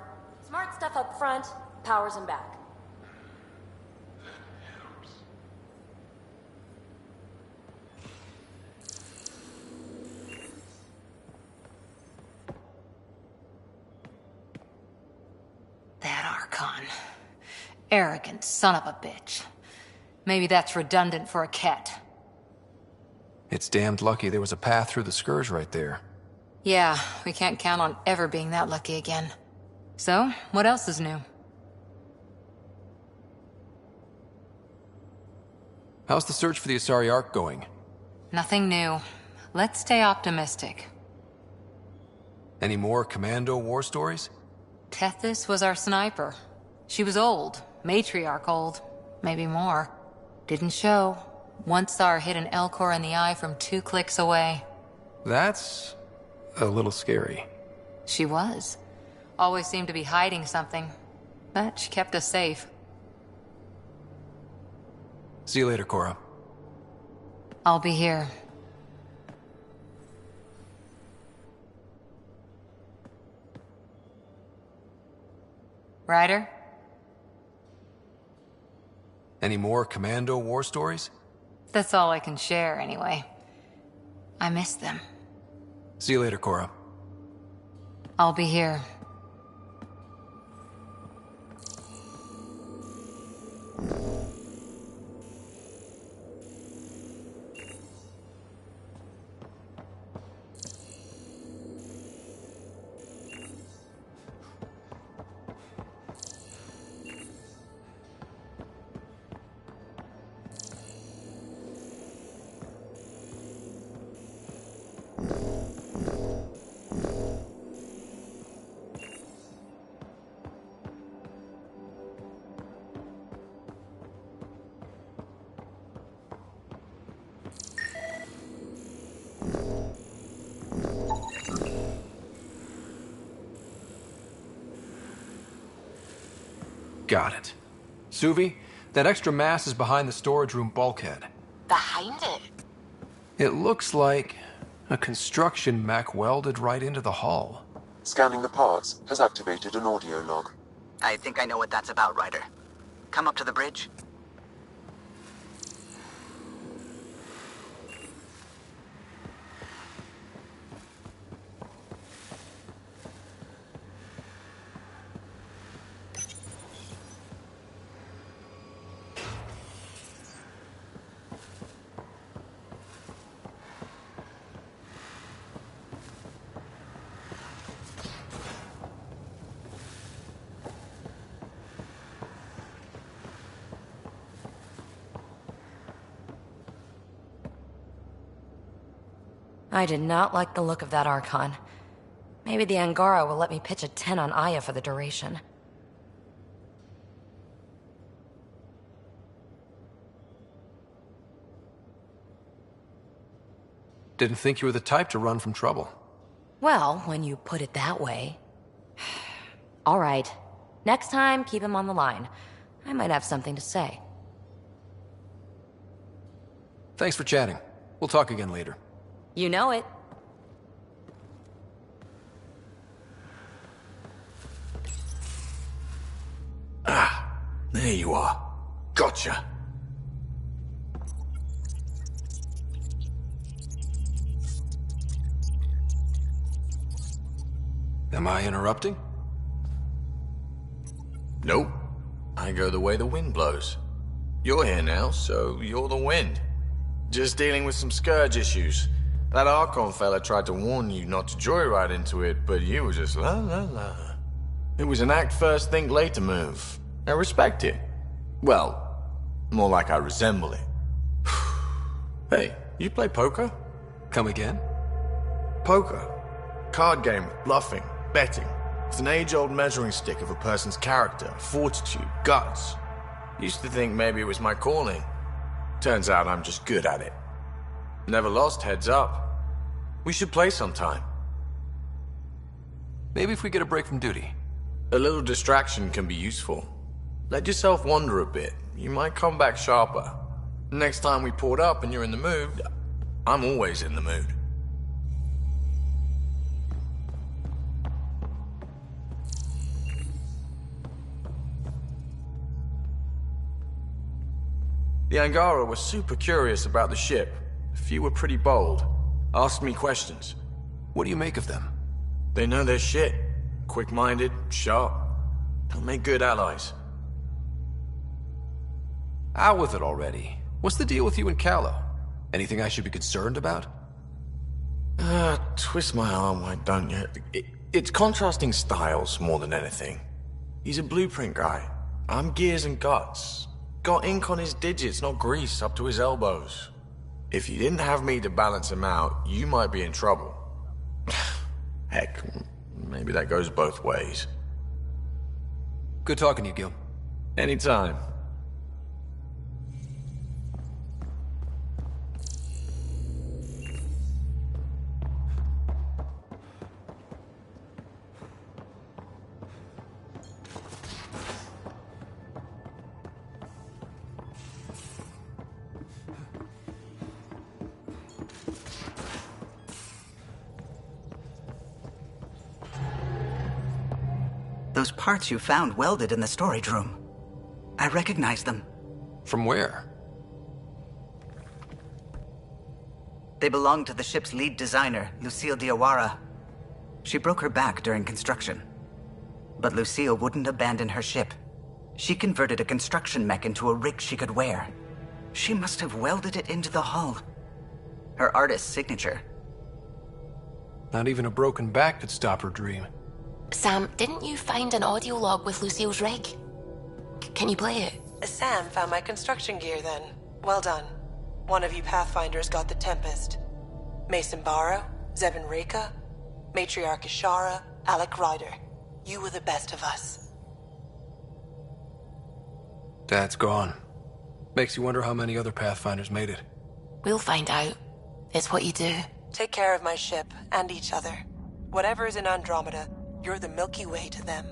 Smart stuff up front, powers in back. That Archon. Arrogant son of a bitch. Maybe that's redundant for a cat. It's damned lucky there was a path through the Scourge right there. Yeah, we can't count on ever being that lucky again. So, what else is new? How's the search for the Asari Ark going? Nothing new. Let's stay optimistic. Any more Commando war stories? Tethys was our sniper. She was old, matriarch old, maybe more. Didn't show. Once saw her hit an Elcor in the eye from 2 clicks away. That's a little scary. She was. Always seemed to be hiding something. But she kept us safe. See you later, Cora. I'll be here. Ryder? Any more Commando war stories? That's all I can share, anyway. I miss them. See you later, Cora. I'll be here. Got it. Suvi, that extra mass is behind the storage room bulkhead. Behind it? It looks like a construction mech welded right into the hull. Scanning the parts has activated an audio log. I think I know what that's about, Ryder. Come up to the bridge. I did not like the look of that Archon. Maybe the Angara will let me pitch a 10 on Aya for the duration. Didn't think you were the type to run from trouble. Well, when you put it that way. All right. Next time, keep him on the line. I might have something to say. Thanks for chatting. We'll talk again later. You know it. Ah, there you are. Gotcha. Am I interrupting? Nope. I go the way the wind blows. You're here now, so you're the wind. Just dealing with some Scourge issues. That Archon fella tried to warn you not to joyride into it, but you were just la la la. It was an act first, think later move. I respect it. Well, more like I resemble it. Hey, you play poker? Come again? Poker. Card game with bluffing, betting. It's an age-old measuring stick of a person's character, fortitude, guts. Used to think maybe it was my calling. Turns out I'm just good at it. Never lost heads up. We should play sometime. Maybe if we get a break from duty. A little distraction can be useful. Let yourself wander a bit. You might come back sharper. Next time we port up and you're in the mood, I'm always in the mood. The Angara were super curious about the ship. A few were pretty bold. Asked me questions. What do you make of them? They know their shit. Quick-minded, sharp. They'll make good allies. Out with it already. What's the deal with you and Callow? Anything I should be concerned about? Twist my arm, why don't you? It's contrasting styles more than anything. He's a blueprint guy. I'm gears and guts. Got ink on his digits, not grease up to his elbows. If you didn't have me to balance him out, you might be in trouble. Heck, maybe that goes both ways. Good talking to you, Gil. Anytime. Those parts you found welded in the storage room. I recognize them. From where? They belong to the ship's lead designer, Lucille Diawara. She broke her back during construction. But Lucille wouldn't abandon her ship. She converted a construction mech into a rig she could wear. She must have welded it into the hull. Her artist's signature. Not even a broken back could stop her dream. Sam, didn't you find an audio log with Lucille's rig? Can you play it? Sam found my construction gear then. Well done. One of you Pathfinders got the Tempest. Mason Barrow, Zevin Reka, Matriarch Ishara, Alec Ryder. You were the best of us. Dad's gone. Makes you wonder how many other Pathfinders made it. We'll find out. It's what you do. Take care of my ship and each other. Whatever is in Andromeda, you're the Milky Way to them.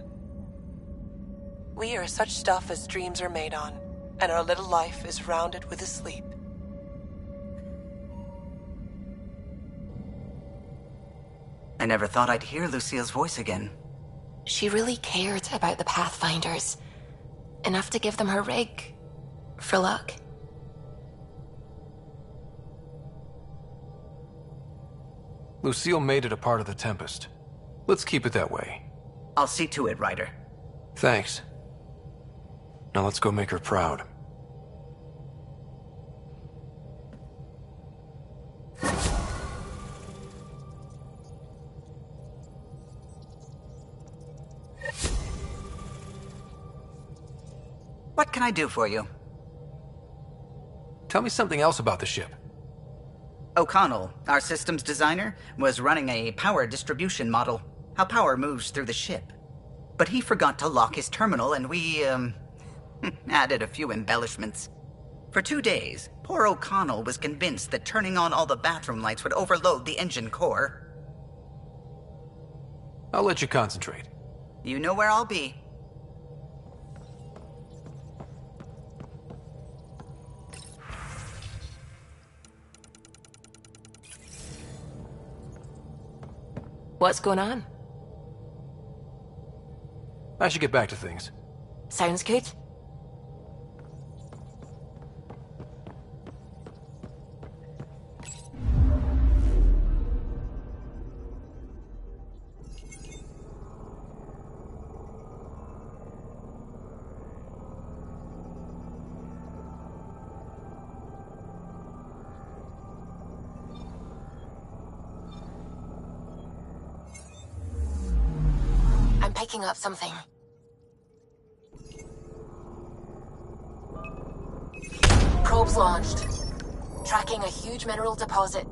We are such stuff as dreams are made on, and our little life is rounded with a sleep. I never thought I'd hear Lucille's voice again. She really cared about the Pathfinders. Enough to give them her rig. For luck. Lucille made it a part of the Tempest. Let's keep it that way. I'll see to it, Ryder. Thanks. Now let's go make her proud. What can I do for you? Tell me something else about the ship. O'Connell, our systems designer, was running a power distribution model. How power moves through the ship. But he forgot to lock his terminal and we, added a few embellishments. For 2 days, poor O'Connell was convinced that turning on all the bathroom lights would overload the engine core. I'll let you concentrate. You know where I'll be. What's going on? I should get back to things. Sounds good. I'm picking up something. Probes launched. Tracking a huge mineral deposit.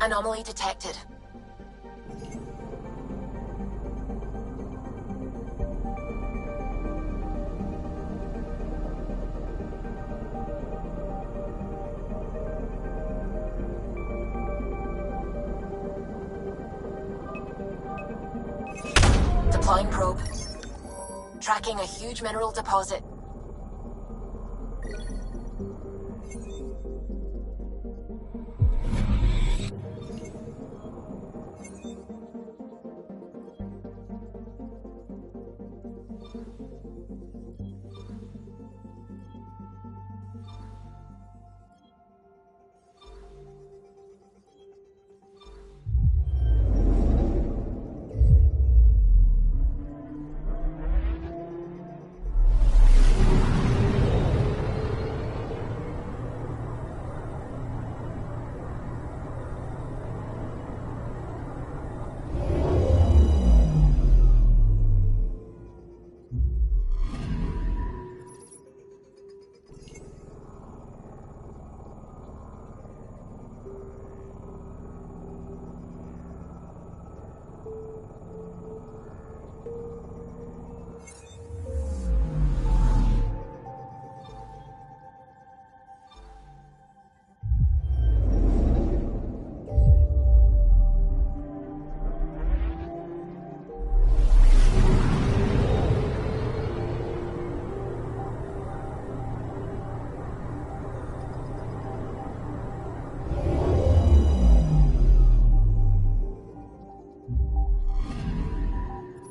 Anomaly detected. Deploying probe. Tracking a huge mineral deposit.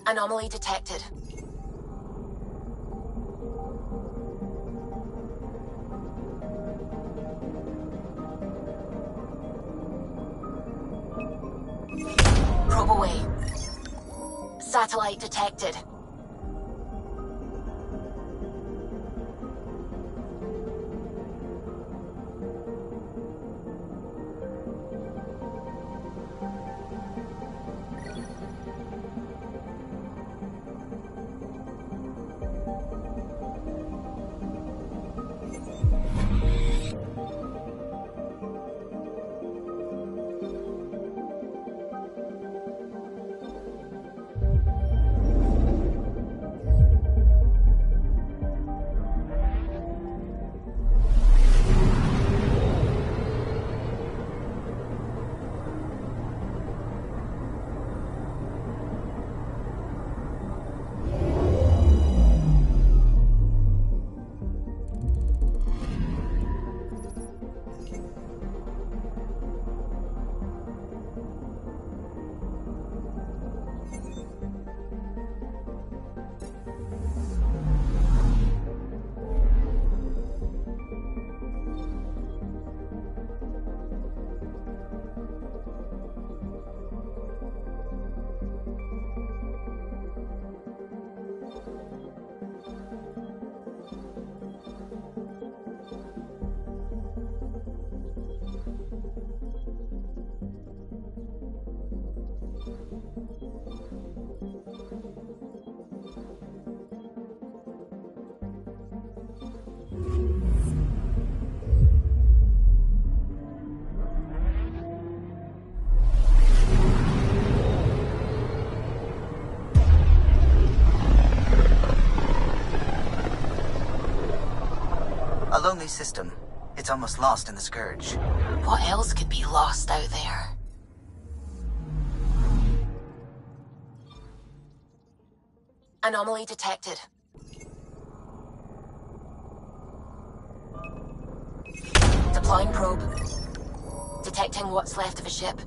Anomaly detected. Probe away. Satellite detected. A lonely system. It's almost lost in the Scourge. What else could be lost out there? Anomaly detected. Deploying probe. Detecting what's left of a ship.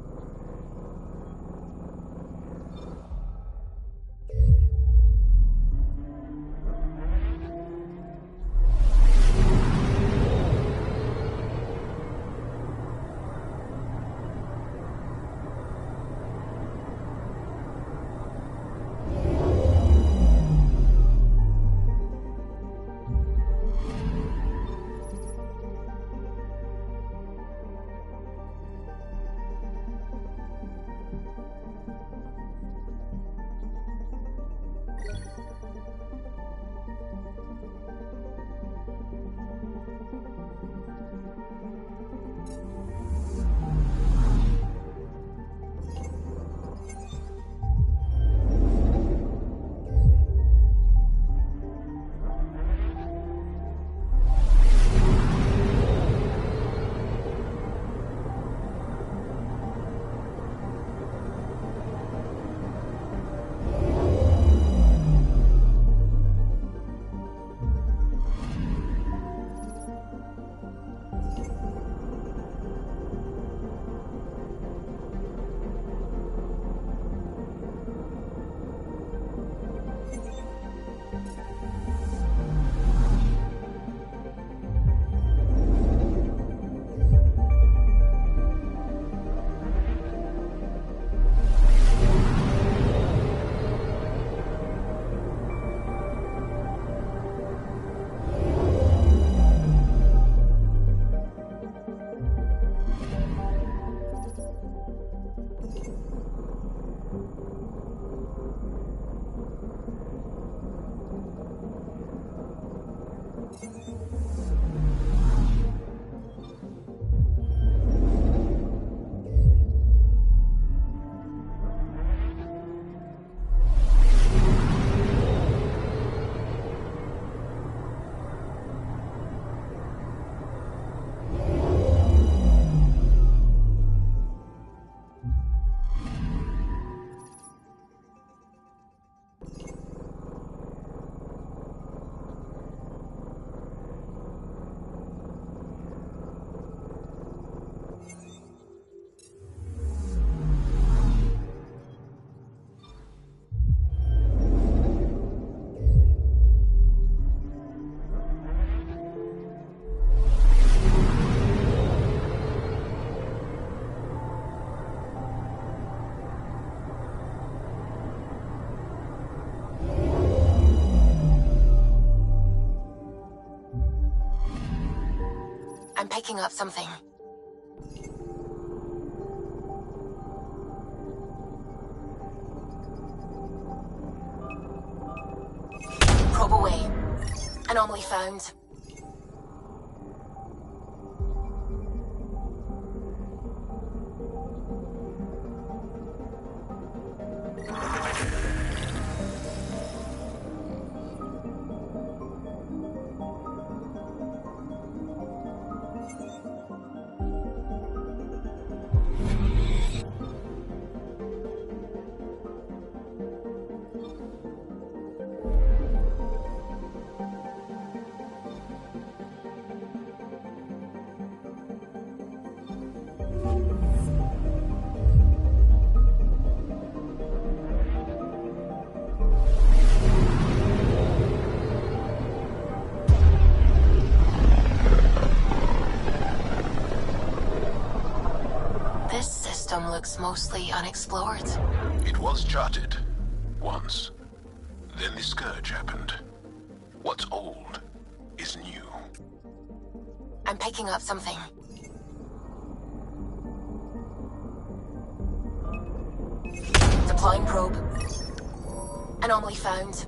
I'm picking up something. Probe away. Anomaly found. This system looks mostly unexplored. It was charted. Once. Then the Scourge happened. What's old is new. I'm picking up something. Deploying probe. Anomaly found.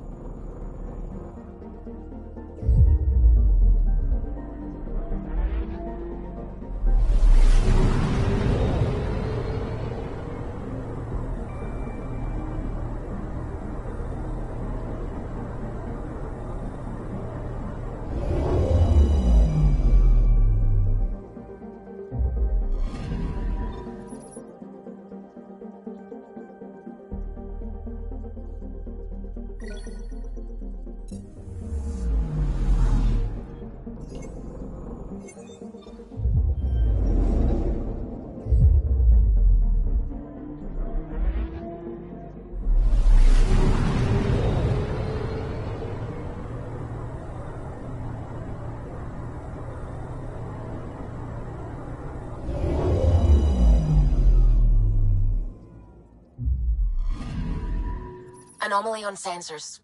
Anomaly on sensors.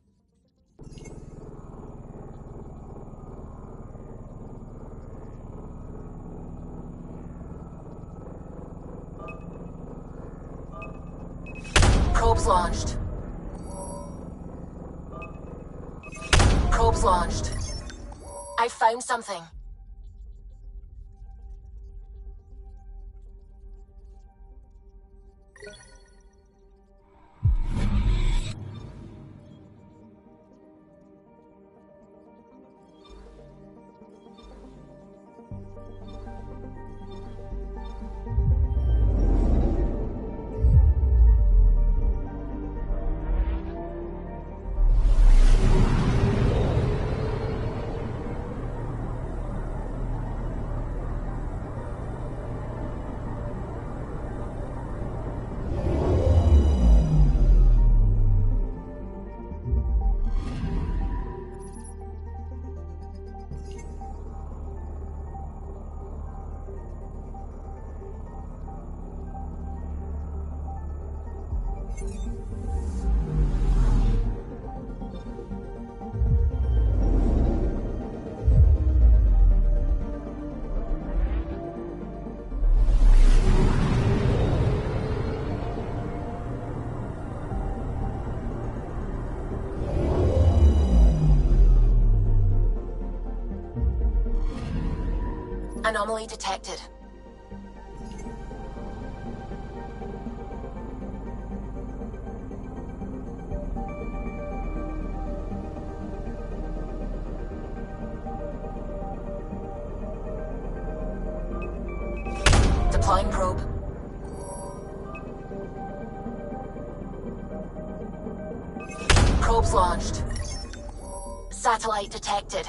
Probes launched. Probes launched. I found something. Anomaly detected. Deploying probe. Probes launched. Satellite detected.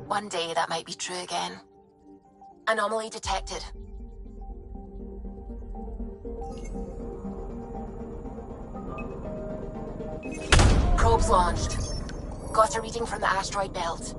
One day that might be true again. Anomaly detected. Probes launched. Got a reading from the asteroid belt.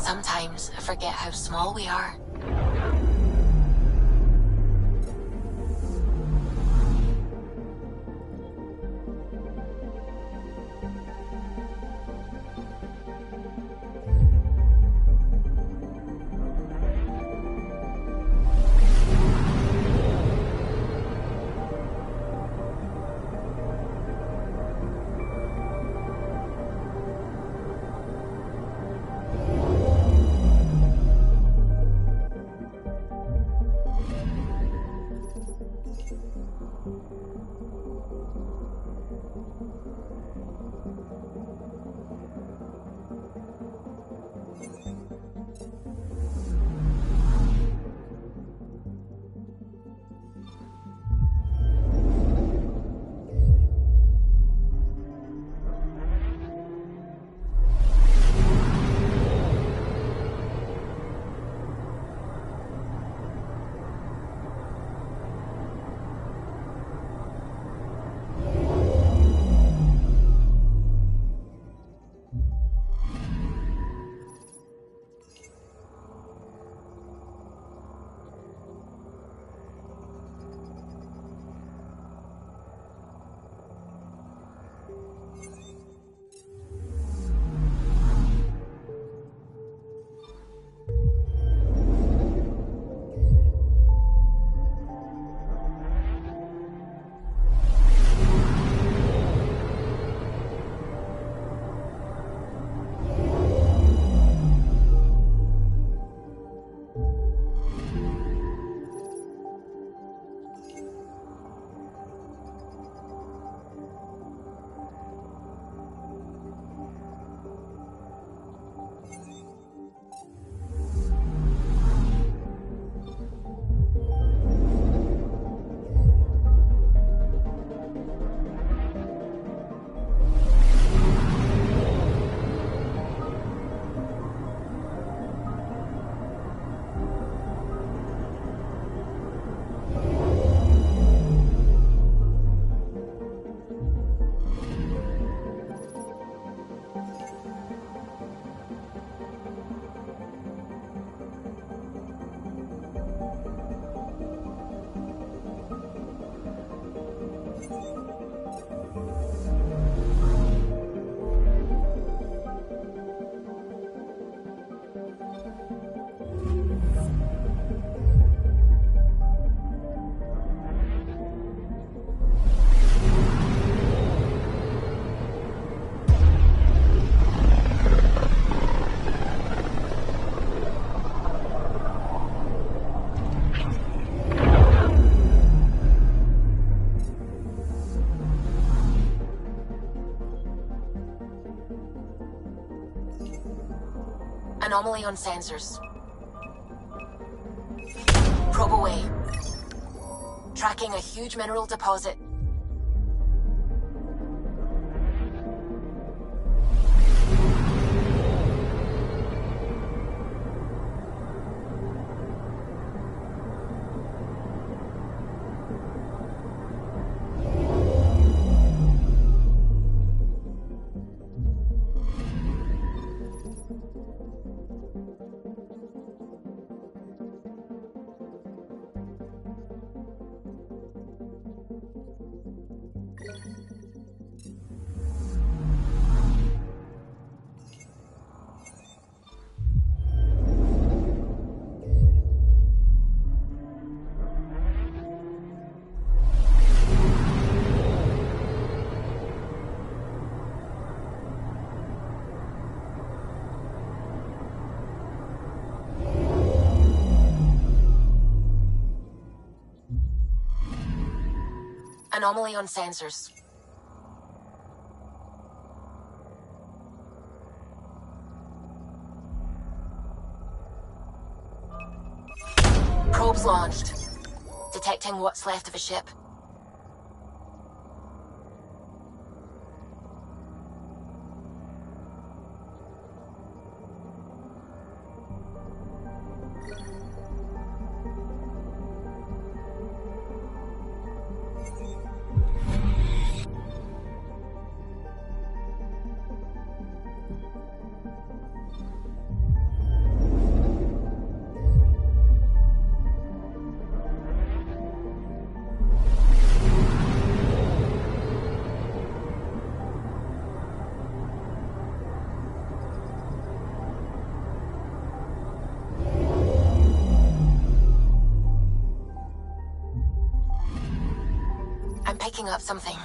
Sometimes I forget how small we are. Anomaly on sensors. Probe away. Tracking a huge mineral deposit. Anomaly on sensors. Probes launched. Detecting what's left of a ship. picking up something.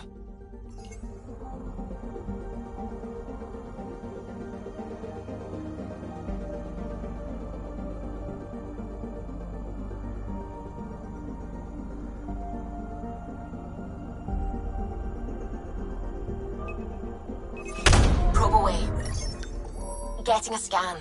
Probe away. Getting a scan.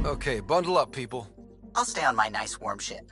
Okay, bundle up, people. I'll stay on my nice warm ship.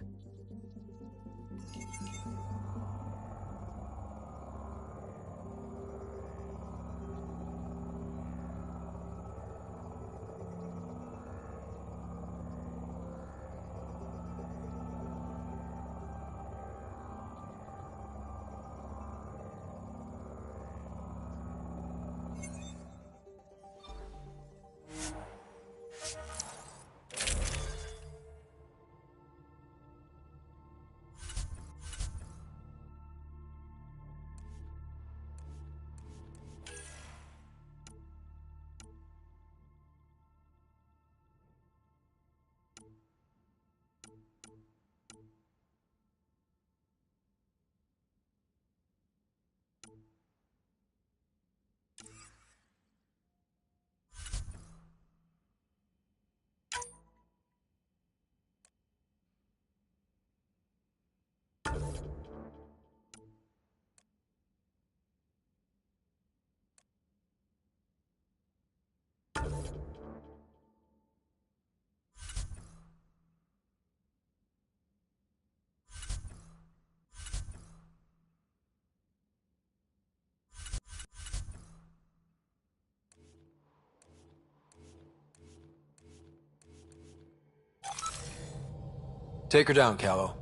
Take her down, Callow.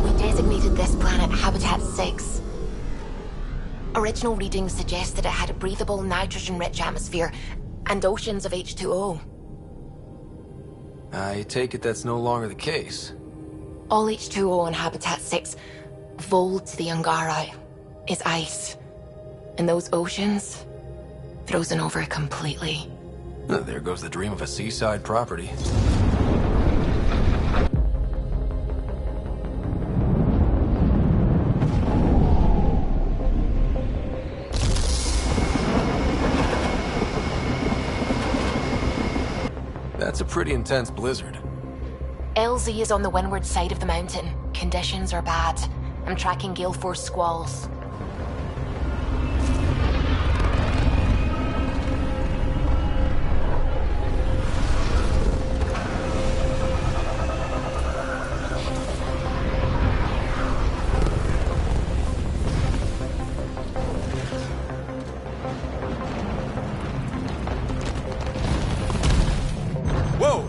We designated this planet Habitat 6. Original readings suggest that it had a breathable, nitrogen-rich atmosphere and oceans of H2O. I take it that's no longer the case. All H2O on Habitat 6, vol to the Angara, is ice. And those oceans, frozen over completely. There goes the dream of a seaside property. That's a pretty intense blizzard. LZ is on the windward side of the mountain. Conditions are bad. I'm tracking gale force squalls. Whoa!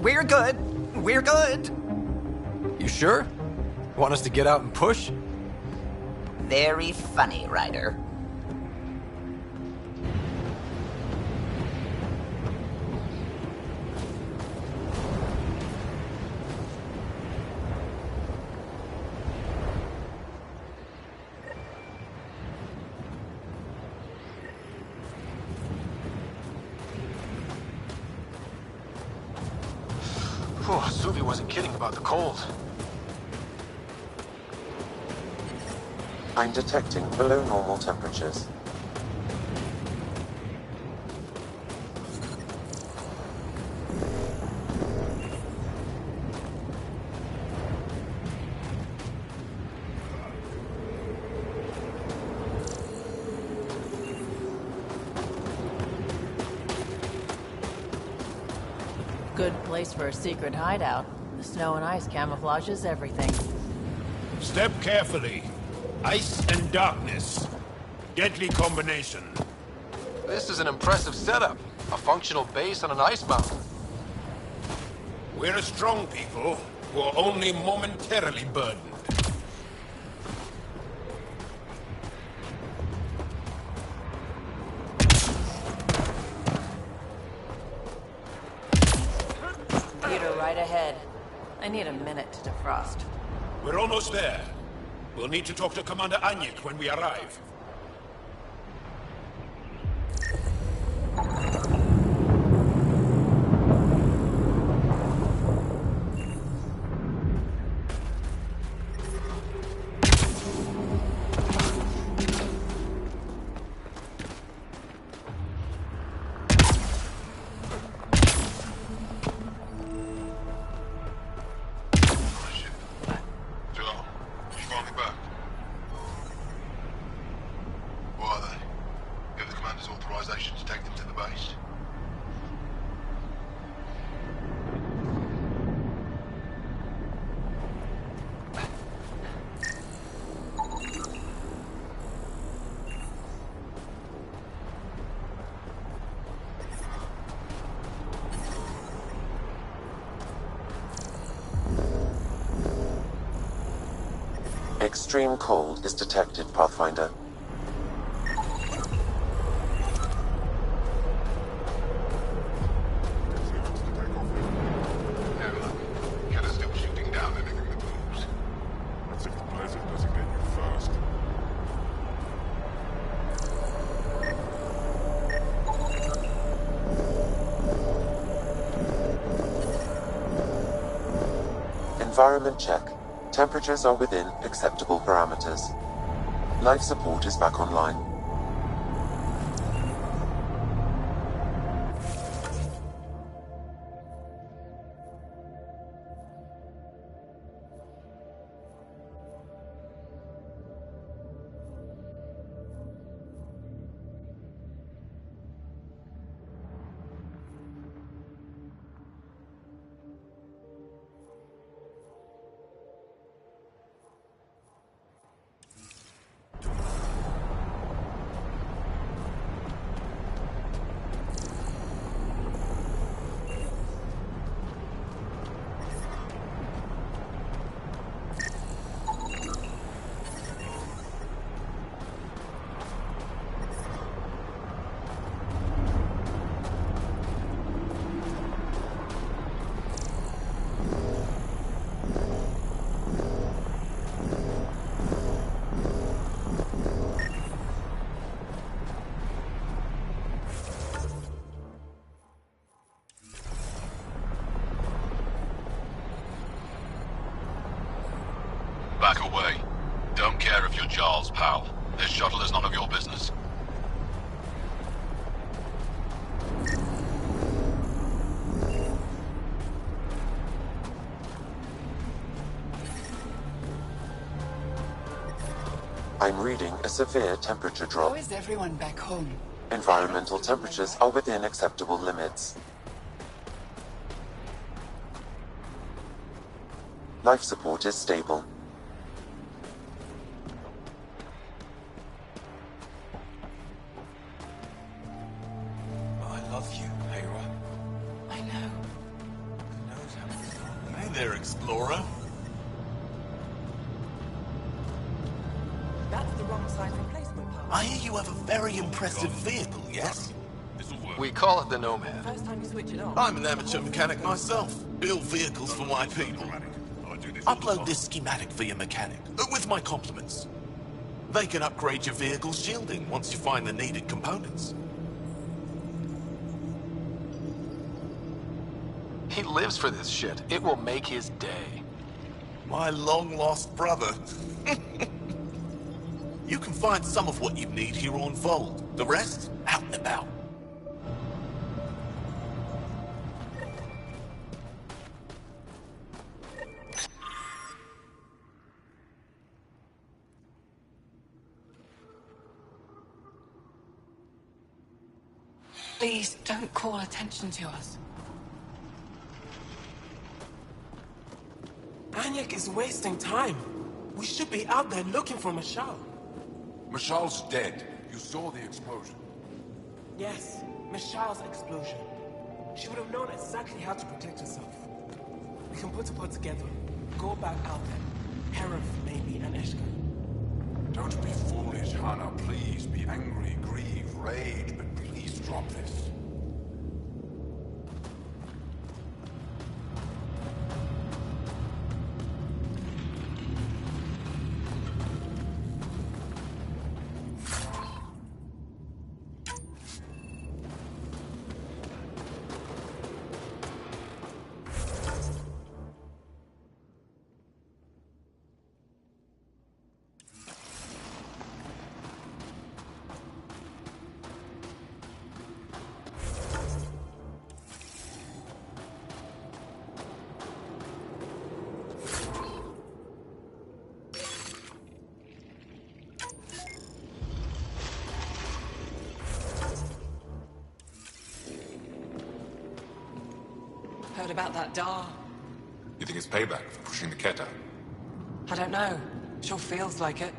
We're good. We're good. You sure? Want us to get out and push? Very funny, Ryder. Oh, Suvi wasn't kidding about the cold. I'm detecting below normal temperatures. Good place for a secret hideout. The snow and ice camouflages everything. Step carefully. Ice and darkness. Deadly combination. This is an impressive setup. A functional base on an ice mountain. We're a strong people who are only momentarily burdened. Peter, right ahead. I need a minute to defrost. We're almost there. We'll need to talk to Commander Anyek when we arrive. Extreme cold is detected, Pathfinder. Environment check. Temperatures are within acceptable parameters. Life support is back online. Back away. Don't care if you're Jarl's pal. This shuttle is none of your business. I'm reading a severe temperature drop. How is everyone back home? Environmental temperatures are within acceptable limits. Life support is stable. I love you, Hera. I know. Hey there, Explorer. That's the wrong side replacement part. I hear you have a very impressive vehicle, yes? We call it the Nomad. First time you switch it on. I'm an amateur mechanic myself. Build vehicles for my people. Upload this schematic for your mechanic, with my compliments. They can upgrade your vehicle's shielding once you find the needed components. He lives for this shit. It will make his day. My long-lost brother. You can find some of what you need here on Vold. The rest, out and about. Please, don't call attention to us. Anyek is wasting time. We should be out there looking for Michelle. Michelle's dead. You saw the explosion. Yes, Michelle's explosion. She would have known exactly how to protect herself. We can put a pod together, go back out there. Herif, maybe, and Ishka. Don't be foolish, Hannah. Please be angry, grieve, rage, but please drop this. Heard about that Dar? You think it's payback for pushing the Ket out? I don't know. Sure feels like it.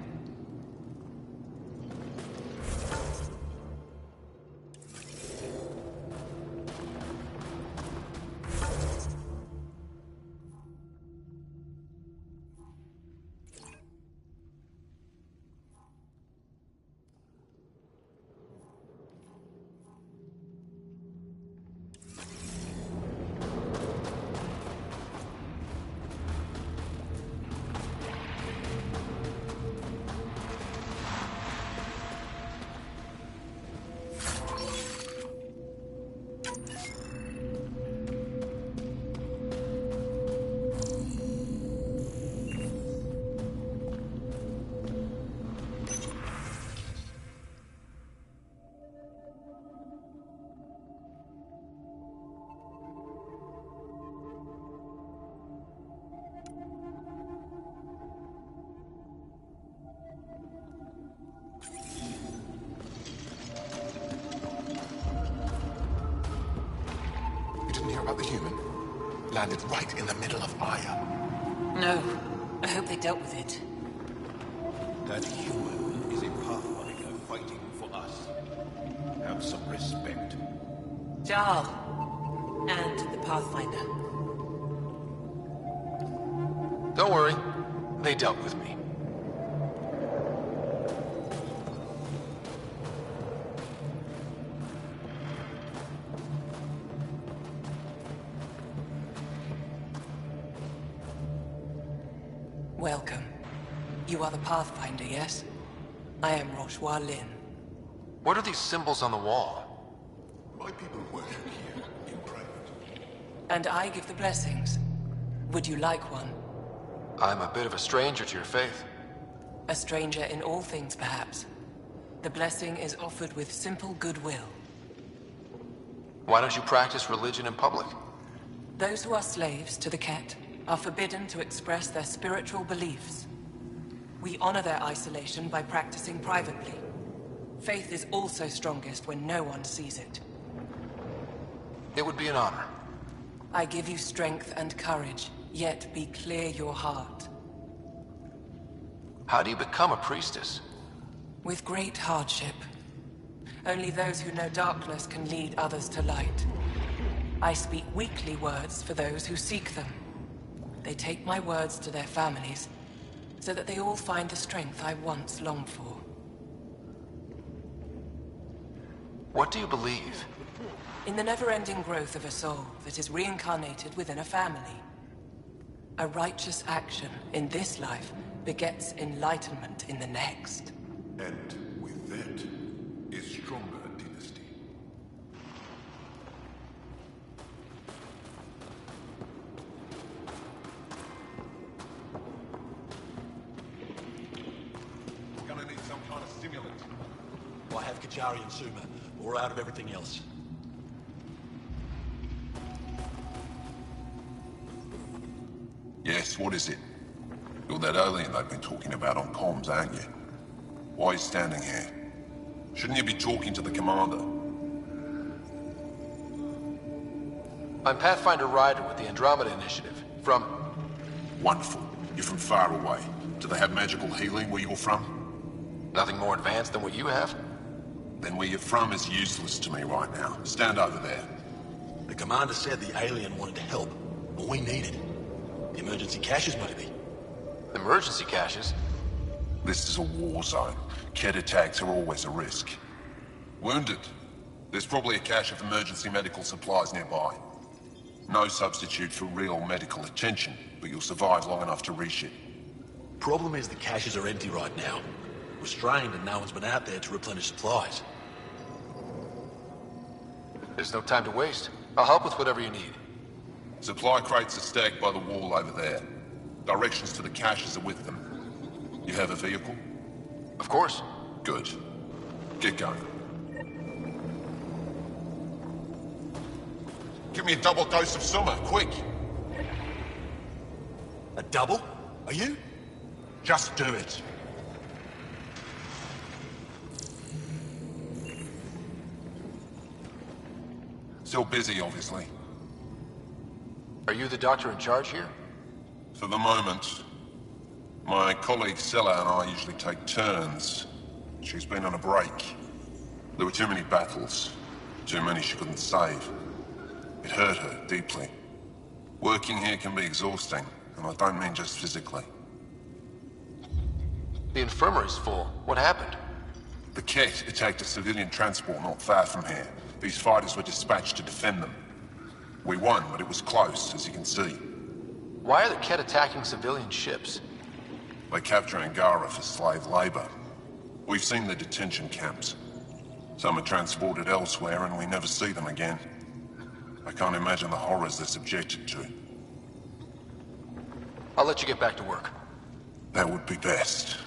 About the human? Landed right in the middle of Aya. No. I hope they dealt with it. That human is a pathfinder fighting for us. Have some respect. Jarl. And the Pathfinder. Don't worry. They dealt with me. Welcome. You are the Pathfinder, yes? I am Roshua Lin. What are these symbols on the wall? My people worship here in private. And I give the blessings. Would you like one? I'm a bit of a stranger to your faith. A stranger in all things, perhaps. The blessing is offered with simple goodwill. Why don't you practice religion in public? Those who are slaves to the Ket are forbidden to express their spiritual beliefs. We honor their isolation by practicing privately. Faith is also strongest when no one sees it. It would be an honor. I give you strength and courage, yet be clear your heart. How do you become a priestess? With great hardship. Only those who know darkness can lead others to light. I speak weakly words for those who seek them. They take my words to their families, so that they all find the strength I once longed for. What do you believe? In the never-ending growth of a soul that is reincarnated within a family. A righteous action in this life begets enlightenment in the next. And with that, is stronger dynasty. Gonna need some kind of stimulant. I have Kajari and Suma. We're out of everything else. Yes, what is it? You're that alien they've been talking about on comms, aren't you? Why are you standing here? Shouldn't you be talking to the commander? I'm Pathfinder Ryder with the Andromeda Initiative. From... Wonderful. You're from far away. Do they have magical healing where you're from? Nothing more advanced than what you have? Then where you're from is useless to me right now. Stand over there. The commander said the alien wanted to help. All we needed. The emergency caches, maybe. Emergency caches? This is a war zone. Kett attacks are always a risk. Wounded. There's probably a cache of emergency medical supplies nearby. No substitute for real medical attention, but you'll survive long enough to reship. Problem is the caches are empty right now. We're strained and no one's been out there to replenish supplies. There's no time to waste. I'll help with whatever you need. Supply crates are stacked by the wall over there. Directions to the caches are with them. You have a vehicle? Of course. Good. Get going. Give me a double dose of summer, quick! A double? Are you? Just do it. Still busy, obviously. Are you the doctor in charge here? For the moment. My colleague Sella and I usually take turns. She's been on a break. There were too many battles. Too many she couldn't save. It hurt her deeply. Working here can be exhausting, and I don't mean just physically. The infirmary's full. What happened? The Kett attacked a civilian transport not far from here. These fighters were dispatched to defend them. We won, but it was close, as you can see. Why are the Kett attacking civilian ships? They capture Angara for slave labor. We've seen the detention camps. Some are transported elsewhere, and we never see them again. I can't imagine the horrors they're subjected to. I'll let you get back to work. That would be best.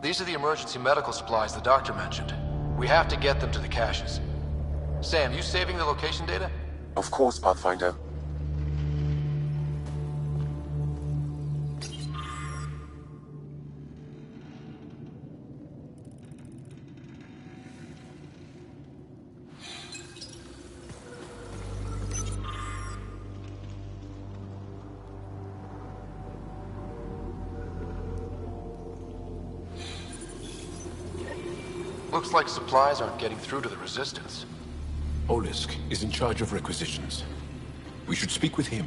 These are the emergency medical supplies the doctor mentioned. We have to get them to the caches. Sam, you saving the location data? Of course, Pathfinder. Looks like supplies aren't getting through to the Resistance. Olisk is in charge of requisitions. We should speak with him.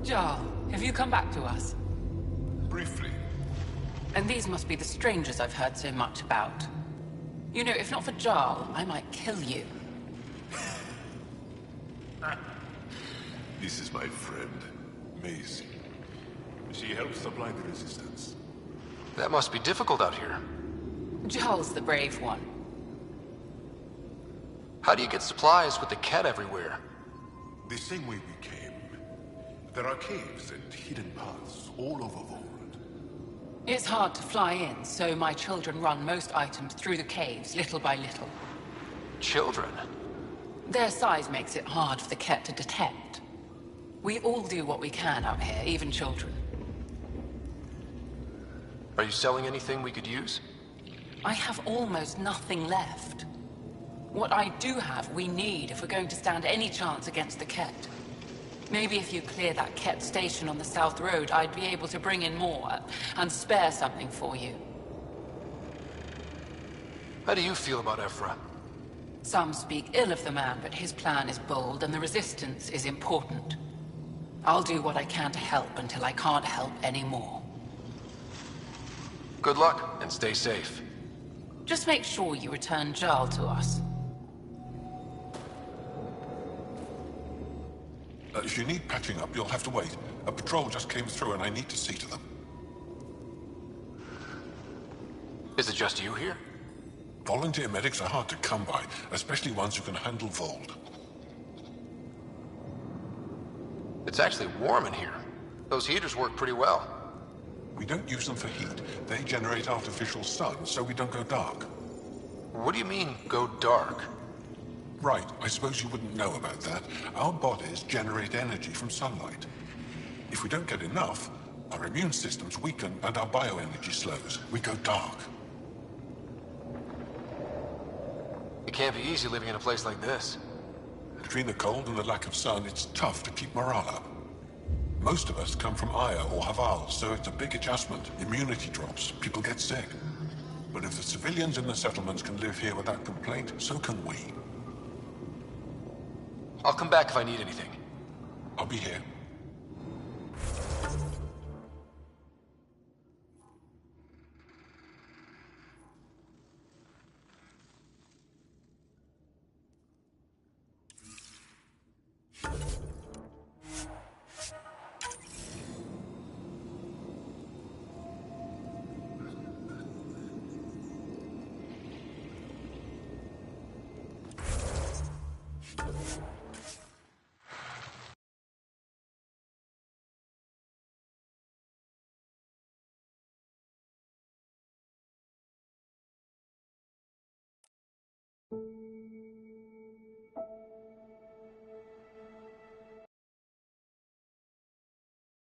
Jarl, have you come back to us? Briefly. And these must be the strangers I've heard so much about. You know, if not for Jarl, I might kill you. This is my friend, Maisie. She helps supply the resistance. That must be difficult out here. Jarl's the brave one. How do you get supplies with the Kett everywhere? The same way we came. There are caves and hidden paths all over Vold. It's hard to fly in, so my children run most items through the caves, little by little. Children? Their size makes it hard for the Kett to detect. We all do what we can out here, even children. Are you selling anything we could use? I have almost nothing left. What I do have, we need if we're going to stand any chance against the Kett. Maybe if you clear that Kett station on the South Road, I'd be able to bring in more and spare something for you. How do you feel about Ephra? Some speak ill of the man, but his plan is bold and the Resistance is important. I'll do what I can to help until I can't help anymore. Good luck, and stay safe. Just make sure you return Jarl to us. If you need patching up, you'll have to wait. A patrol just came through and I need to see to them. Is it just you here? Volunteer medics are hard to come by, especially ones who can handle Vold. It's actually warm in here. Those heaters work pretty well. We don't use them for heat. They generate artificial sun, so we don't go dark. What do you mean, go dark? Right, I suppose you wouldn't know about that. Our bodies generate energy from sunlight. If we don't get enough, our immune systems weaken and our bioenergy slows. We go dark. It can't be easy living in a place like this. Between the cold and the lack of sun, it's tough to keep morale up. Most of us come from Aya or Haval, so it's a big adjustment. Immunity drops, people get sick. But if the civilians in the settlements can live here without complaint, so can we. I'll come back if I need anything. I'll be here.